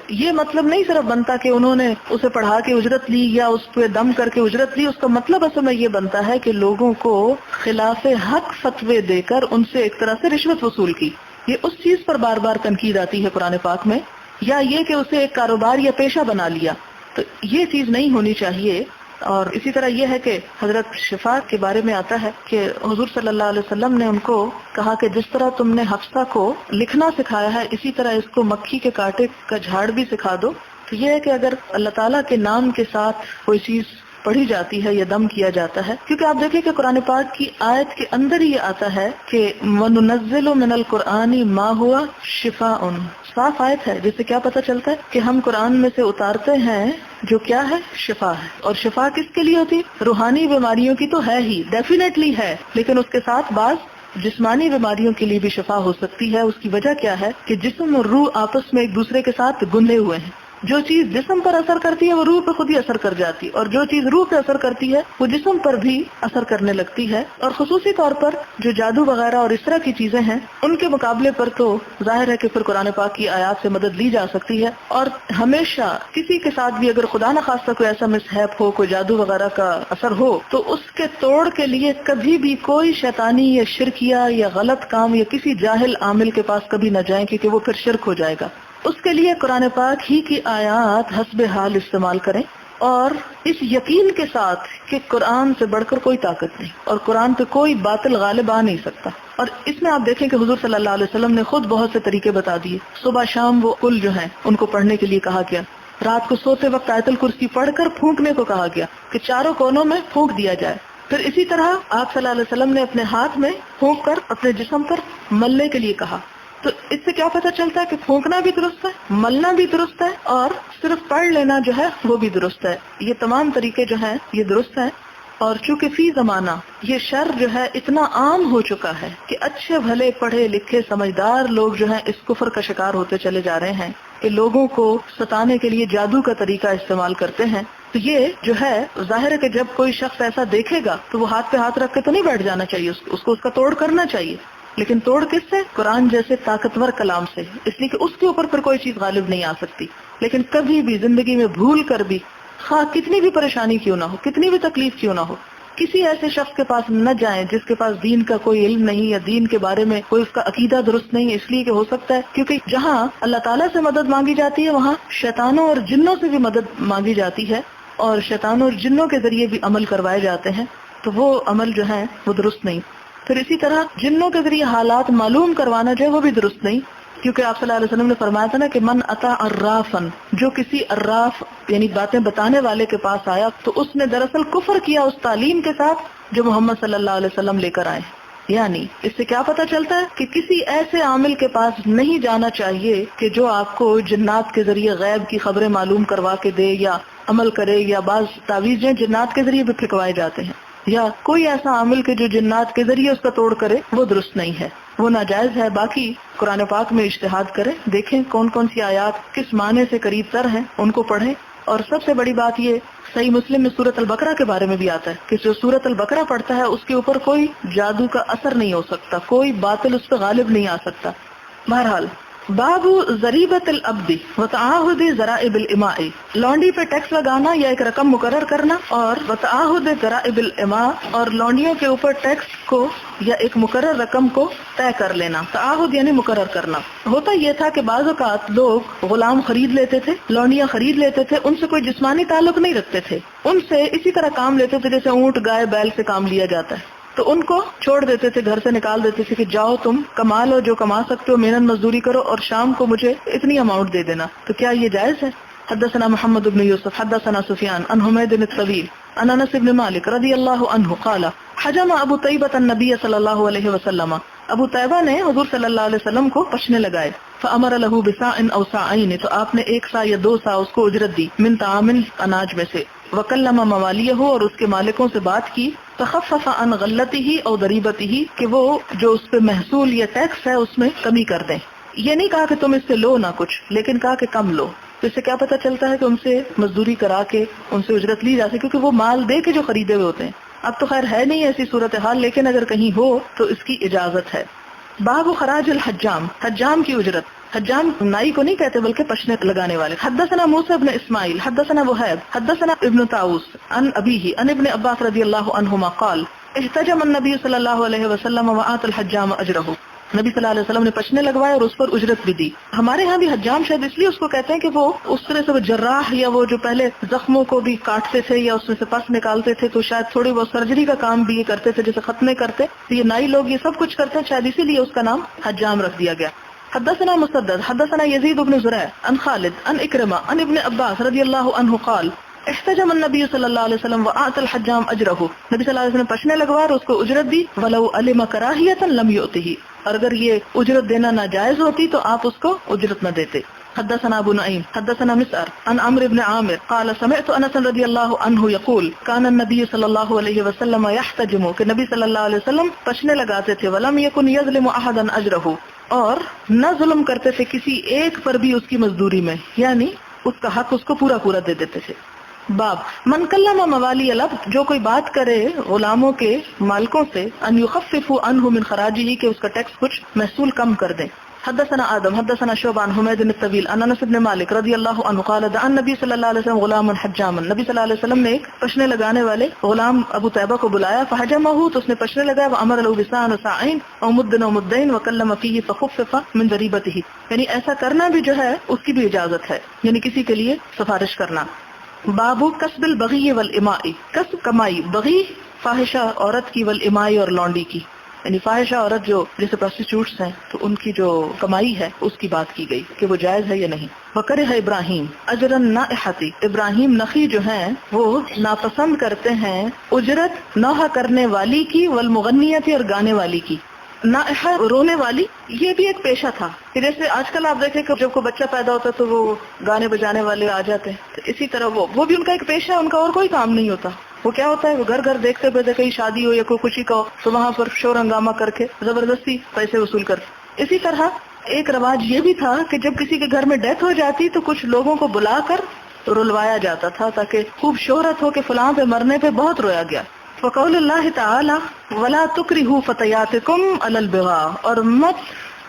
یہ مطلب نہیں صرف بنتا کہ انہوں نے اسے پڑھا کے اجرت لی یا اس پہ دم کر کے اجرت لی. اس کا مطلب اصل میں یہ بنتا ہے کہ لوگوں کو خلاف حق فتوے دے کر ان سے ایک طرح سے رشوت وصول کی. یہ اس چیز پر بار بار تنقید آتی ہے قرآن پاک میں، یا یہ کہ اسے ایک کاروبار یا پیشہ بنا لیا. تو یہ چیز نہیں ہونی چاہیے. اور اسی طرح یہ ہے کہ حضرت شفا کے بارے میں آتا ہے کہ حضور صلی اللہ علیہ وسلم نے ان کو کہا کہ جس طرح تم نے حفصہ کو لکھنا سکھایا ہے اسی طرح اس کو مکھی کے کانٹے کا جھاڑ بھی سکھا دو. تو یہ ہے کہ اگر اللہ تعالیٰ کے نام کے ساتھ کوئی چیز پڑھی جاتی ہے یا دم کیا جاتا ہے، کیونکہ آپ دیکھیں کہ قرآن پاک کی آیت کے اندر ہی یہ آتا ہے کہ وَنُنَزِّلُ مِنَ الْقُرْآنِ مَا هُوَ شِفَاءٌ، صاف آیت ہے جس سے کیا پتہ چلتا ہے کہ ہم قرآن میں سے اتارتے ہیں جو کیا ہے، شفا ہے. اور شفا کس کے لیے ہوتی؟ روحانی بیماریوں کی تو ہے ہی، ڈیفینیٹلی ہے، لیکن اس کے ساتھ بعض جسمانی بیماریوں کے لیے بھی شفا ہو سکتی ہے. اس کی وجہ کیا ہے کہ جسم اور روح آپس میں ایک دوسرے کے ساتھ گندے ہوئے ہیں. جو چیز جسم پر اثر کرتی ہے وہ روح پہ خود ہی اثر کر جاتی ہے، اور جو چیز روح پہ اثر کرتی ہے وہ جسم پر بھی اثر کرنے لگتی ہے. اور خصوصی طور پر جو جادو وغیرہ اور اس طرح کی چیزیں ہیں ان کے مقابلے پر تو ظاہر ہے کہ پھر قرآن پاک کی آیات سے مدد لی جا سکتی ہے. اور ہمیشہ کسی کے ساتھ بھی اگر خدا نخواستہ کوئی ایسا مسہیپ ہو، کوئی جادو وغیرہ کا اثر ہو، تو اس کے توڑ کے لیے کبھی بھی کوئی شیطانی یا شرکیہ یا غلط کام یا کسی جاہل عامل کے پاس کبھی نہ جائیں، کیونکہ وہ پھر شرک ہو جائے گا. اس کے لیے قرآن پاک ہی کی آیات حسب حال استعمال کریں، اور اس یقین کے ساتھ کہ قرآن سے بڑھ کر کوئی طاقت نہیں اور قرآن پہ کوئی باطل غالب آ نہیں سکتا. اور اس میں آپ دیکھیں کہ حضور صلی اللہ علیہ وسلم نے خود بہت سے طریقے بتا دیے. صبح شام وہ کل جو ہیں ان کو پڑھنے کے لیے کہا گیا. رات کو سوتے وقت آیت الکرسی پڑھ کر پھونکنے کو کہا گیا کہ چاروں کونوں میں پھونک دیا جائے. پھر اسی طرح آپ صلی اللہ علیہ وسلم نے اپنے ہاتھ میں پھونک کر اپنے جسم پر ملنے کے لیے کہا. تو اس سے کیا پتہ چلتا ہے کہ پھونکنا بھی درست ہے، ملنا بھی درست ہے، اور صرف پڑھ لینا جو ہے وہ بھی درست ہے. یہ تمام طریقے جو ہیں یہ درست ہیں. اور چونکہ فی زمانہ یہ شر جو ہے اتنا عام ہو چکا ہے کہ اچھے بھلے پڑھے لکھے سمجھدار لوگ جو ہیں اس کفر کا شکار ہوتے چلے جا رہے ہیں کہ لوگوں کو ستانے کے لیے جادو کا طریقہ استعمال کرتے ہیں. تو یہ جو ہے ظاہر ہے کہ جب کوئی شخص ایسا دیکھے گا تو وہ ہاتھ پہ ہاتھ رکھ کے تو نہیں بیٹھ جانا چاہیے، اس کو اس کا توڑ کرنا چاہیے. لیکن توڑ کس سے؟ قرآن جیسے طاقتور کلام سے، اس لیے کہ اس کے اوپر پھر کوئی چیز غالب نہیں آ سکتی. لیکن کبھی بھی زندگی میں بھول کر بھی، خواہ کتنی بھی پریشانی کیوں نہ ہو، کتنی بھی تکلیف کیوں نہ ہو، کسی ایسے شخص کے پاس نہ جائیں جس کے پاس دین کا کوئی علم نہیں یا دین کے بارے میں کوئی اس کا عقیدہ درست نہیں. اس لیے کہ ہو سکتا ہے کیونکہ جہاں اللہ تعالیٰ سے مدد مانگی جاتی ہے وہاں شیطانوں اور جنوں سے بھی مدد مانگی جاتی ہے، اور شیطانوں اور جنوں کے ذریعے بھی عمل کروائے جاتے ہیں. تو وہ عمل جو ہے وہ درست نہیں. پھر اسی طرح جنوں کے ذریعے حالات معلوم کروانا جو ہے وہ بھی درست نہیں، کیونکہ آپ صلی اللہ علیہ وسلم نے فرمایا تھا نا کہ من اتا عرافن، جو کسی عراف یعنی باتیں بتانے والے کے پاس آیا تو اس نے دراصل کفر کیا اس تعلیم کے ساتھ جو محمد صلی اللہ علیہ وسلم لے کر آئے. یعنی اس سے کیا پتہ چلتا ہے کہ کسی ایسے عامل کے پاس نہیں جانا چاہیے کہ جو آپ کو جنات کے ذریعے غیب کی خبریں معلوم کروا کے دے یا عمل کرے، یا بعض تعویذیں جنات کے ذریعے بھی پھینکوائے جاتے ہیں، یا کوئی ایسا عامل کہ جو جنات کے ذریعے اس کا توڑ کرے، وہ درست نہیں ہے، وہ ناجائز ہے۔ باقی قرآن پاک میں اجتہاد کریں، دیکھیں کون کون سی آیات کس معنی سے قریب تر ہیں، ان کو پڑھیں۔ اور سب سے بڑی بات یہ، صحیح مسلم میں سورۃ البقرہ کے بارے میں بھی آتا ہے کہ جو سورۃ البقرہ پڑھتا ہے اس کے اوپر کوئی جادو کا اثر نہیں ہو سکتا، کوئی باطل اس پہ غالب نہیں آ سکتا۔ بہرحال باب ضریبۃ العبد وتعاہد ضرائب الاماء، لونڈی پہ ٹیکس لگانا یا ایک رقم مقرر کرنا، اور وتعاہد ضرائب الاماء، اور لونڈیوں کے اوپر ٹیکس کو یا ایک مقرر رقم کو طے کر لینا۔ تعاہد یعنی مقرر کرنا۔ ہوتا یہ تھا کہ بعض اوقات لوگ غلام خرید لیتے تھے، لونڈیاں خرید لیتے تھے، ان سے کوئی جسمانی تعلق نہیں رکھتے تھے، ان سے اسی طرح کام لیتے تھے جیسے اونٹ گائے بیل سے کام لیا جاتا ہے، تو ان کو چھوڑ دیتے تھے، گھر سے نکال دیتے تھے کہ جاؤ تم کما لو جو کما سکتے ہو، محنت مزدوری کرو اور شام کو مجھے اتنی اماؤنٹ دے دینا۔ تو کیا یہ جائز ہے؟ حدثنا محمد بن یوسف حدثنا سفیان عن حمید الطویل عن انس بن مالک رضی اللہ عنہ قال حجم ابو طیبہ النبی صلی اللہ علیہ وسلم، ابو طیبہ نے حضور صلی اللہ علیہ وسلم کو پشنے لگائے، فامر له بصاع او صاعین، تو آپ نے ایک سا یا دو سا اس کو اجرت دی، من طعام اناج میں سے، وکلم موالیہ، اور اس کے مالکوں سے بات کی، تخفف عن غلته او ضریبته، کہ وہ جو اس پہ محصول یا ٹیکس ہے اس میں کمی کر دیں۔ یہ نہیں کہا کہ تم اس سے لو نہ کچھ، لیکن کہا کہ کم لو۔ تو اس سے کیا پتہ چلتا ہے کہ ان سے مزدوری کرا کے ان سے اجرت لی جاتی، کیونکہ وہ مال دے کے جو خریدے ہوئے ہوتے ہیں۔ اب تو خیر ہے نہیں ایسی صورتحال، لیکن اگر کہیں ہو تو اس کی اجازت ہے۔ باب خراج الحجام، حجام کی اجرت۔ حجام نائی کو نہیں کہتے بلکہ پشنے لگانے والے۔ حدثنا موسیٰ بن اسماعیل حدثنا وہیب حدثنا ابن طاووس عن ابیہ عن ابن عباس رضی اللہ عنہما قال احتجم النبی صلی اللہ علیہ وسلم وآت الحجام اجرہ، نبی صلی اللہ علیہ وسلم نے پشنے لگوائے اور اس پر اجرت بھی دی۔ ہمارے ہاں بھی حجام شاید اس لیے اس کو کہتے ہیں کہ وہ اس طرح سے وہ جراح، یا وہ جو پہلے زخموں کو بھی کاٹتے تھے یا اس میں سے پس نکالتے تھے، تو شاید تھوڑی بہت سرجری کا کام بھی یہ کرتے تھے، جیسے ختمے کرتے، تو یہ نائی لوگ یہ سب کچھ کرتے ہیں، شاید اسی لیے اس کا نام حجام رکھ دیا گیا۔ حدثنا مسدد حدثنا یزید بن زرع عن خالد عن اکرمہ عن ابن عباس رضی اللہ عنہ قال احتجم النبی صلی اللہ علیہ وسلم وآت الحجام اجرہ، نبی صلی اللہ علیہ وسلم پشنے لگوا اور اس کو اجرت دی، ولو علم کراہیۃ لم یؤتہ، اور اگر یہ اجرت دینا ناجائز ہوتی تو آپ اس کو اجرت نہ دیتے۔ حدثنا ابو نعیم حدثنا مسعر عن عمرو بن عامر قال سمعت انس رضی اللہ عنہ یقول کان النبی صلی اللہ علیہ وسلم یحتجم، کہ نبی صلی اللہ علیہ وسلم پشنے لگاتے تھے، ولم یکن یظلم احدا اجرہ، اور نہ ظلم کرتے تھے کسی ایک پر بھی اس کی مزدوری میں، یعنی اس کا حق اس کو پورا پورا دے دیتے تھے۔ باب من کلم موالی العبد، جو کوئی بات کرے غلاموں کے مالکوں سے، ان یخففوا عنہ من خراجہ، کہ اس کا ٹیکس کچھ محصول کم کر دیں۔ حدثنا آدم حدثنا شعبہ عن حمید الطویل عن انس بن مالک رضی اللہ عنہ قال دعا النبی صلی اللہ علیہ وسلم غلاما حجاما، نبی صلی اللہ علیہ وسلم نے ایک پشنے لگانے والے غلام ابو طیبہ کو بلایا، فحجمہ، تو اس نے پشنے لگایا، وامر له بصاع وصاعین او مد ومدین وکلم فیہ فخفف من ضریبتہ، یعنی ایسا کرنا بھی جو ہے اس کی بھی اجازت ہے، یعنی کسی کے لیے سفارش کرنا۔ باب کسب البغی والاماء، کسب کمائی، بغی فاحشہ عورت کی، والاماء اور لونڈی کی، یعنی فاحشہ عورت جو جیسے پروسٹیٹیوٹس ہیں تو ان کی جو کمائی ہے اس کی بات کی گئی کہ وہ جائز ہے یا نہیں۔ وکرہ ابراہیم اجر النائحۃ، ابراہیم نخی جو ہیں وہ ناپسند کرتے ہیں اجرت نوحہ کرنے والی کی، والمغنیۃ، اور گانے والی کی۔ نائحہ رونے والی، یہ بھی ایک پیشہ تھا کہ جیسے آج کل آپ دیکھیں کہ جب کوئی بچہ پیدا ہوتا ہے تو وہ گانے بجانے والے آ جاتے ہیں، تو اسی طرح وہ بھی ان کا ایک پیشہ ہے، ان کا اور کوئی کام نہیں ہوتا۔ وہ کیا ہوتا ہے، وہ گھر گھر دیکھتے پہ کہیں شادی ہو یا کوئی خوشی کا ہو تو وہاں پر شور ہنگامہ کر کے زبردستی پیسے وصول کرتے۔ اسی طرح ایک رواج یہ بھی تھا کہ جب کسی کے گھر میں ڈیتھ ہو جاتی تو کچھ لوگوں کو بلا کر رلوایا جاتا تھا تاکہ خوب شہرت ہو کہ فلاں پہ مرنے پہ بہت رویا گیا۔ وقول اللہ تعالی ولا تکرہوا فتیاتکم علی البغاء، اور مت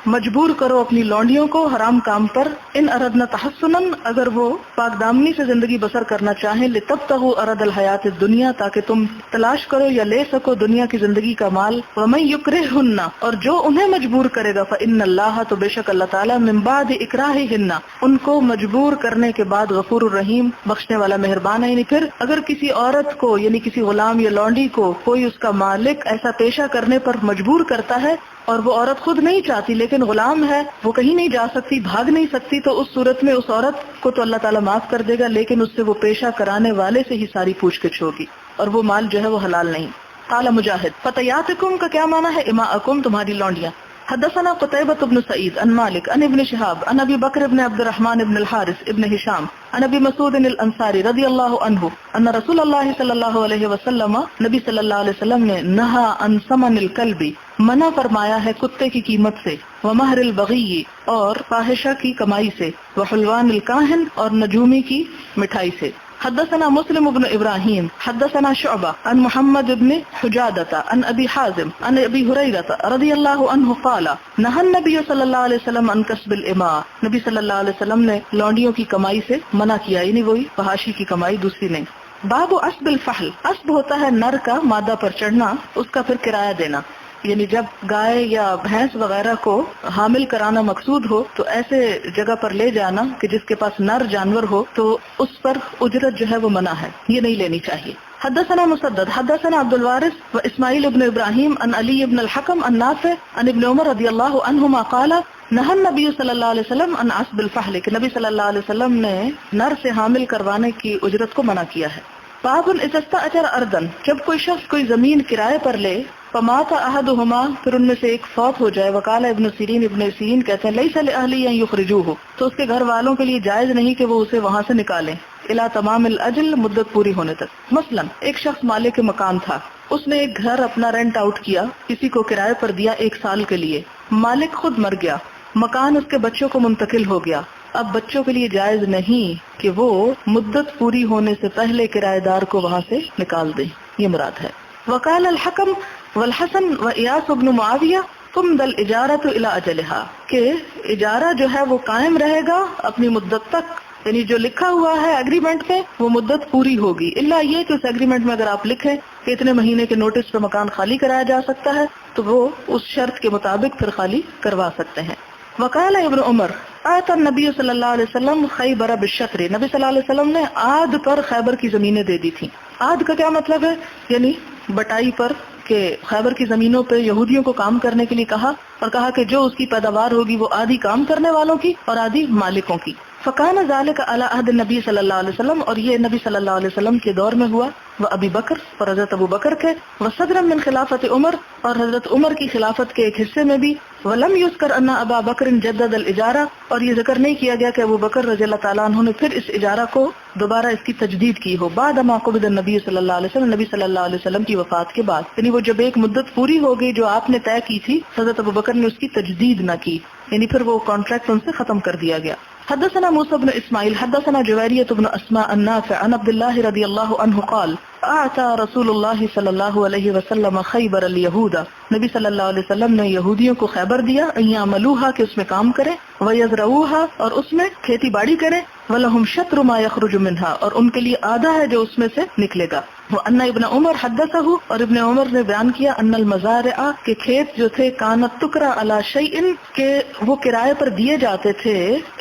مجبور کرو اپنی لونڈیوں کو حرام کام پر، ان اردنا تحسنا، اگر وہ پاک دامنی سے زندگی بسر کرنا چاہیں، لتبتغوا ارد الحیات الدنیا، تاکہ تم تلاش کرو یا لے سکو دنیا کی زندگی کا مال، ومن یکرہہن، اور جو انہیں مجبور کرے گا، فإن اللہ، تو بے شک اللہ تعالیٰ، من بعد اکراہہن، ان کو مجبور کرنے کے بعد، غفور الرحیم، بخشنے والا مہربان ہے۔ یعنی پھر اگر کسی عورت کو، یعنی کسی غلام یا لونڈی کو کوئی اس کا مالک ایسا پیشہ کرنے پر مجبور کرتا ہے اور وہ عورت خود نہیں چاہتی لیکن غلام ہے، وہ کہیں نہیں جا سکتی، بھاگ نہیں سکتی، تو اس صورت میں اس عورت کو تو اللہ تعالیٰ معاف کر دے گا، لیکن اس سے وہ پیشہ کرانے والے سے ہی ساری پوچھ گچھ ہوگی، اور وہ مال جو ہے وہ حلال نہیں۔ قال مجاہد فتياتكم کا کیا معنی ہے؟ اماءکم تمہاری لونڈیاں. حدثنا قتيبة بن سعيد عن مالك عن ابن شهاب عن ابي بكر بن عبد الرحمن بن الحارث ابن هشام عن ابي مسعود الانصاري رضي الله عنه ان رسول الله صلی اللہ علیہ وسلم نبی صلی اللہ علیہ وسلم نے نہا عن ثمن الكلب منع فرمایا ہے کتے کی قیمت سے، ومہر البغی اور فاحشہ کی کمائی سے، وحلوان الکاہن اور نجومی کی مٹھائی سے. حدثنا مسلم بن ابراہیم حدثنا شعبہ عن محمد بن حجادة عن ابی حازم عن ابی ہریرہ رضی اللہ عنہ قال نہى النبی صلی اللہ علیہ وسلم عن کسب الاماء، نبی صلی اللہ علیہ وسلم نے لونڈیوں کی کمائی سے منع کیا، یعنی وہی فحاشی کی کمائی، دوسری نہیں. باب اسب الفحل، اسب ہوتا ہے نر کا مادہ پر چڑھنا، اس کا پھر کرایہ دینا. یعنی جب گائے یا بھینس وغیرہ کو حامل کرانا مقصود ہو تو ایسے جگہ پر لے جانا کہ جس کے پاس نر جانور ہو تو اس پر اجرت جو ہے وہ منع ہے، یہ نہیں لینی چاہیے. حدثنا مسدد حدثنا عبد الوارث و اسماعیل ابن ابراہیم عن علی ابن الحکم عن نافع عن ابن عمر رضی اللہ عنہما قال نہى النبی صلی اللہ علیہ وسلم عن اسب الفحل، کہ نبی صلی اللہ علیہ وسلم نے نر سے حامل کروانے کی اجرت کو منع کیا ہے. باب اذا استاجر ارضا، جب کوئی شخص کوئی زمین کرائے پر لے، فمات احدہما، پھر ان میں سے ایک فوت ہو جائے، وقال ابن سیرین کہتے ہیں لیس لأہلی ان یخرجوہ، تو اس کے گھر والوں کے لیے جائز نہیں کہ وہ اسے وہاں سے نکالیں، الی تمام الاجل، مدت پوری ہونے تک. مثلا ایک شخص مالک مکان تھا، اس نے ایک گھر اپنا رینٹ آؤٹ کیا، کسی کو کرائے پر دیا 1 سال کے لیے، مالک خود مر گیا، مکان اس کے بچوں کو منتقل ہو گیا. اب بچوں کے لیے جائز نہیں کہ وہ مدت پوری ہونے سے پہلے کرایہ دار کو وہاں سے نکال دیں، یہ مراد ہے. وقال الحکم والحسن وایاس بن معاویہ تمد الاجارۃ الی اجلھا، کہ اجارہ جو ہے وہ قائم رہے گا اپنی مدت تک، یعنی جو لکھا ہوا ہے ایگریمنٹ میں وہ مدت پوری ہوگی، الا یہ کہ اس ایگریمنٹ میں اگر آپ لکھیں کہ اتنے مہینے کے نوٹس پر مکان خالی کرایا جا سکتا ہے تو وہ اس شرط کے مطابق پھر خالی کروا سکتے ہیں. وقال ابن عمر آتا النبی صلی اللہ علیہ وسلم خیبر بالشطر، نبی صلی اللہ علیہ وسلم نے آد پر خیبر کی زمینیں دے دی تھیں. آد کا کیا مطلب ہے؟ یعنی بٹائی پر، کہ خیبر کی زمینوں پہ یہودیوں کو کام کرنے کے لیے کہا اور کہا کہ جو اس کی پیداوار ہوگی وہ آدھی کام کرنے والوں کی اور آدھی مالکوں کی. فکان ذالک علی عہد النبی صلی اللہ علیہ وسلم، اور یہ نبی صلی اللہ علیہ وسلم کے دور میں ہوا، وہ ابی بکر اور حضرت ابو بکر کے، وہ صدرا من خلافت عمر، اور حضرت عمر کی خلافت کے ایک حصے میں بھی، ولم یذکر ان ابا بکر جدد الاجارہ، اور یہ ذکر نہیں کیا گیا کہ ابو بکر رضی اللہ تعالیٰ عنہ نے پھر اس اجارہ کو دوبارہ اس کی تجدید کی ہو، بعد ما قبض النبی صلی اللہ علیہ وسلم، نبی صلی اللہ علیہ وسلم کی وفات کے بعد. یعنی وہ جب ایک مدت پوری ہو گئی جو آپ نے طے کی تھی، حضرت ابو بکر نے اس کی تجدید نہ کی، یعنی پھر وہ کانٹریکٹ ان سے ختم کر دیا گیا. حدثنا موسى بن اسماعیل حدثنا جویریہ بن اسماء النافع عن عبد اللہ رضی اللہ عنہ قال اعطى رسول اللہ صلی اللہ علیہ وسلم خیبر الیہود، نبی صلی اللہ علیہ وسلم نے یہودیوں کو خیبر دیا، ان یعملوها کہ اس میں کام کریں، ویزرعوها اور اس میں کھیتی باڑی کریں، ولہم شطر ما یخرج منها اور ان کے لیے آدھا ہے جو اس میں سے نکلے گا. وان ابن عمر حدثہ، اور ابن عمر نے بیان کیا، ان المزارع کہ کھیت جو تھے، کانت تکرا علی شیء کہ وہ کرائے پر دیے جاتے تھے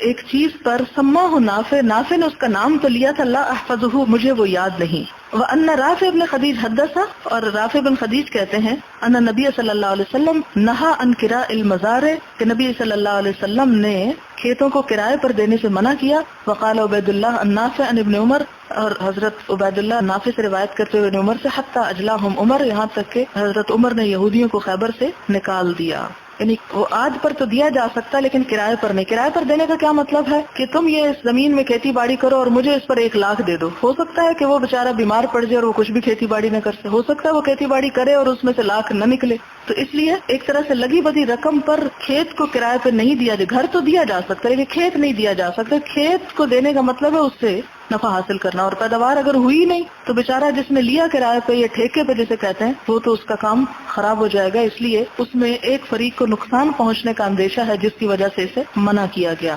ایک چیز پر، سماہ نافع، نافع نے اس کا نام تو لیا تھا، لا احفظہ مجھے وہ یاد نہیں. وان رافع بن خدیج حدثہ، اور رافع بن خدیج کہتے ہیں، ان نبی صلی اللہ علیہ وسلم نہا عن قراء المزارع کہ نبی صلی اللہ علیہ وسلم نے کھیتوں کو کرائے پر دینے سے منع کیا. وقال عبید اللہ النافع عن ابن عمر، اور حضرت عبید اللہ نافع سے روایت کرتے ہوئے ابن عمر سے، حتی اجلاہم عمر، یہاں تک کہ حضرت عمر نے یہودیوں کو خیبر سے نکال دیا. یعنی وہ آد پر تو دیا جا سکتا لیکن کرائے پر نہیں. کرائے پر دینے کا کیا مطلب ہے کہ تم یہ اس زمین میں کھیتی باڑی کرو اور مجھے اس پر 1 لاکھ دے دو. ہو سکتا ہے کہ وہ بیچارہ بیمار پڑ جائے اور وہ کچھ بھی کھیتی باڑی نہ کر سکے، ہو سکتا ہے وہ کھیتی باڑی کرے اور اس میں سے لاکھ نہ نکلے. تو اس لیے ایک طرح سے لگی بدی رقم پر کھیت کو کرائے پر نہیں دیا جائے. گھر تو دیا جا سکتا ہے لیکن کھیت نہیں دیا جا سکتا. کھیت کو دینے کا مطلب ہے اس سے نفع حاصل کرنا، اور پیداوار اگر ہوئی نہیں تو بیچارہ جس نے لیا کرائے پہ یا ٹھیکے پہ جسے کہتے ہیں، وہ تو اس کا کام خراب ہو جائے گا. اس لیے اس میں ایک فریق کو نقصان پہنچنے کا اندیشہ ہے جس کی وجہ سے اسے منع کیا گیا.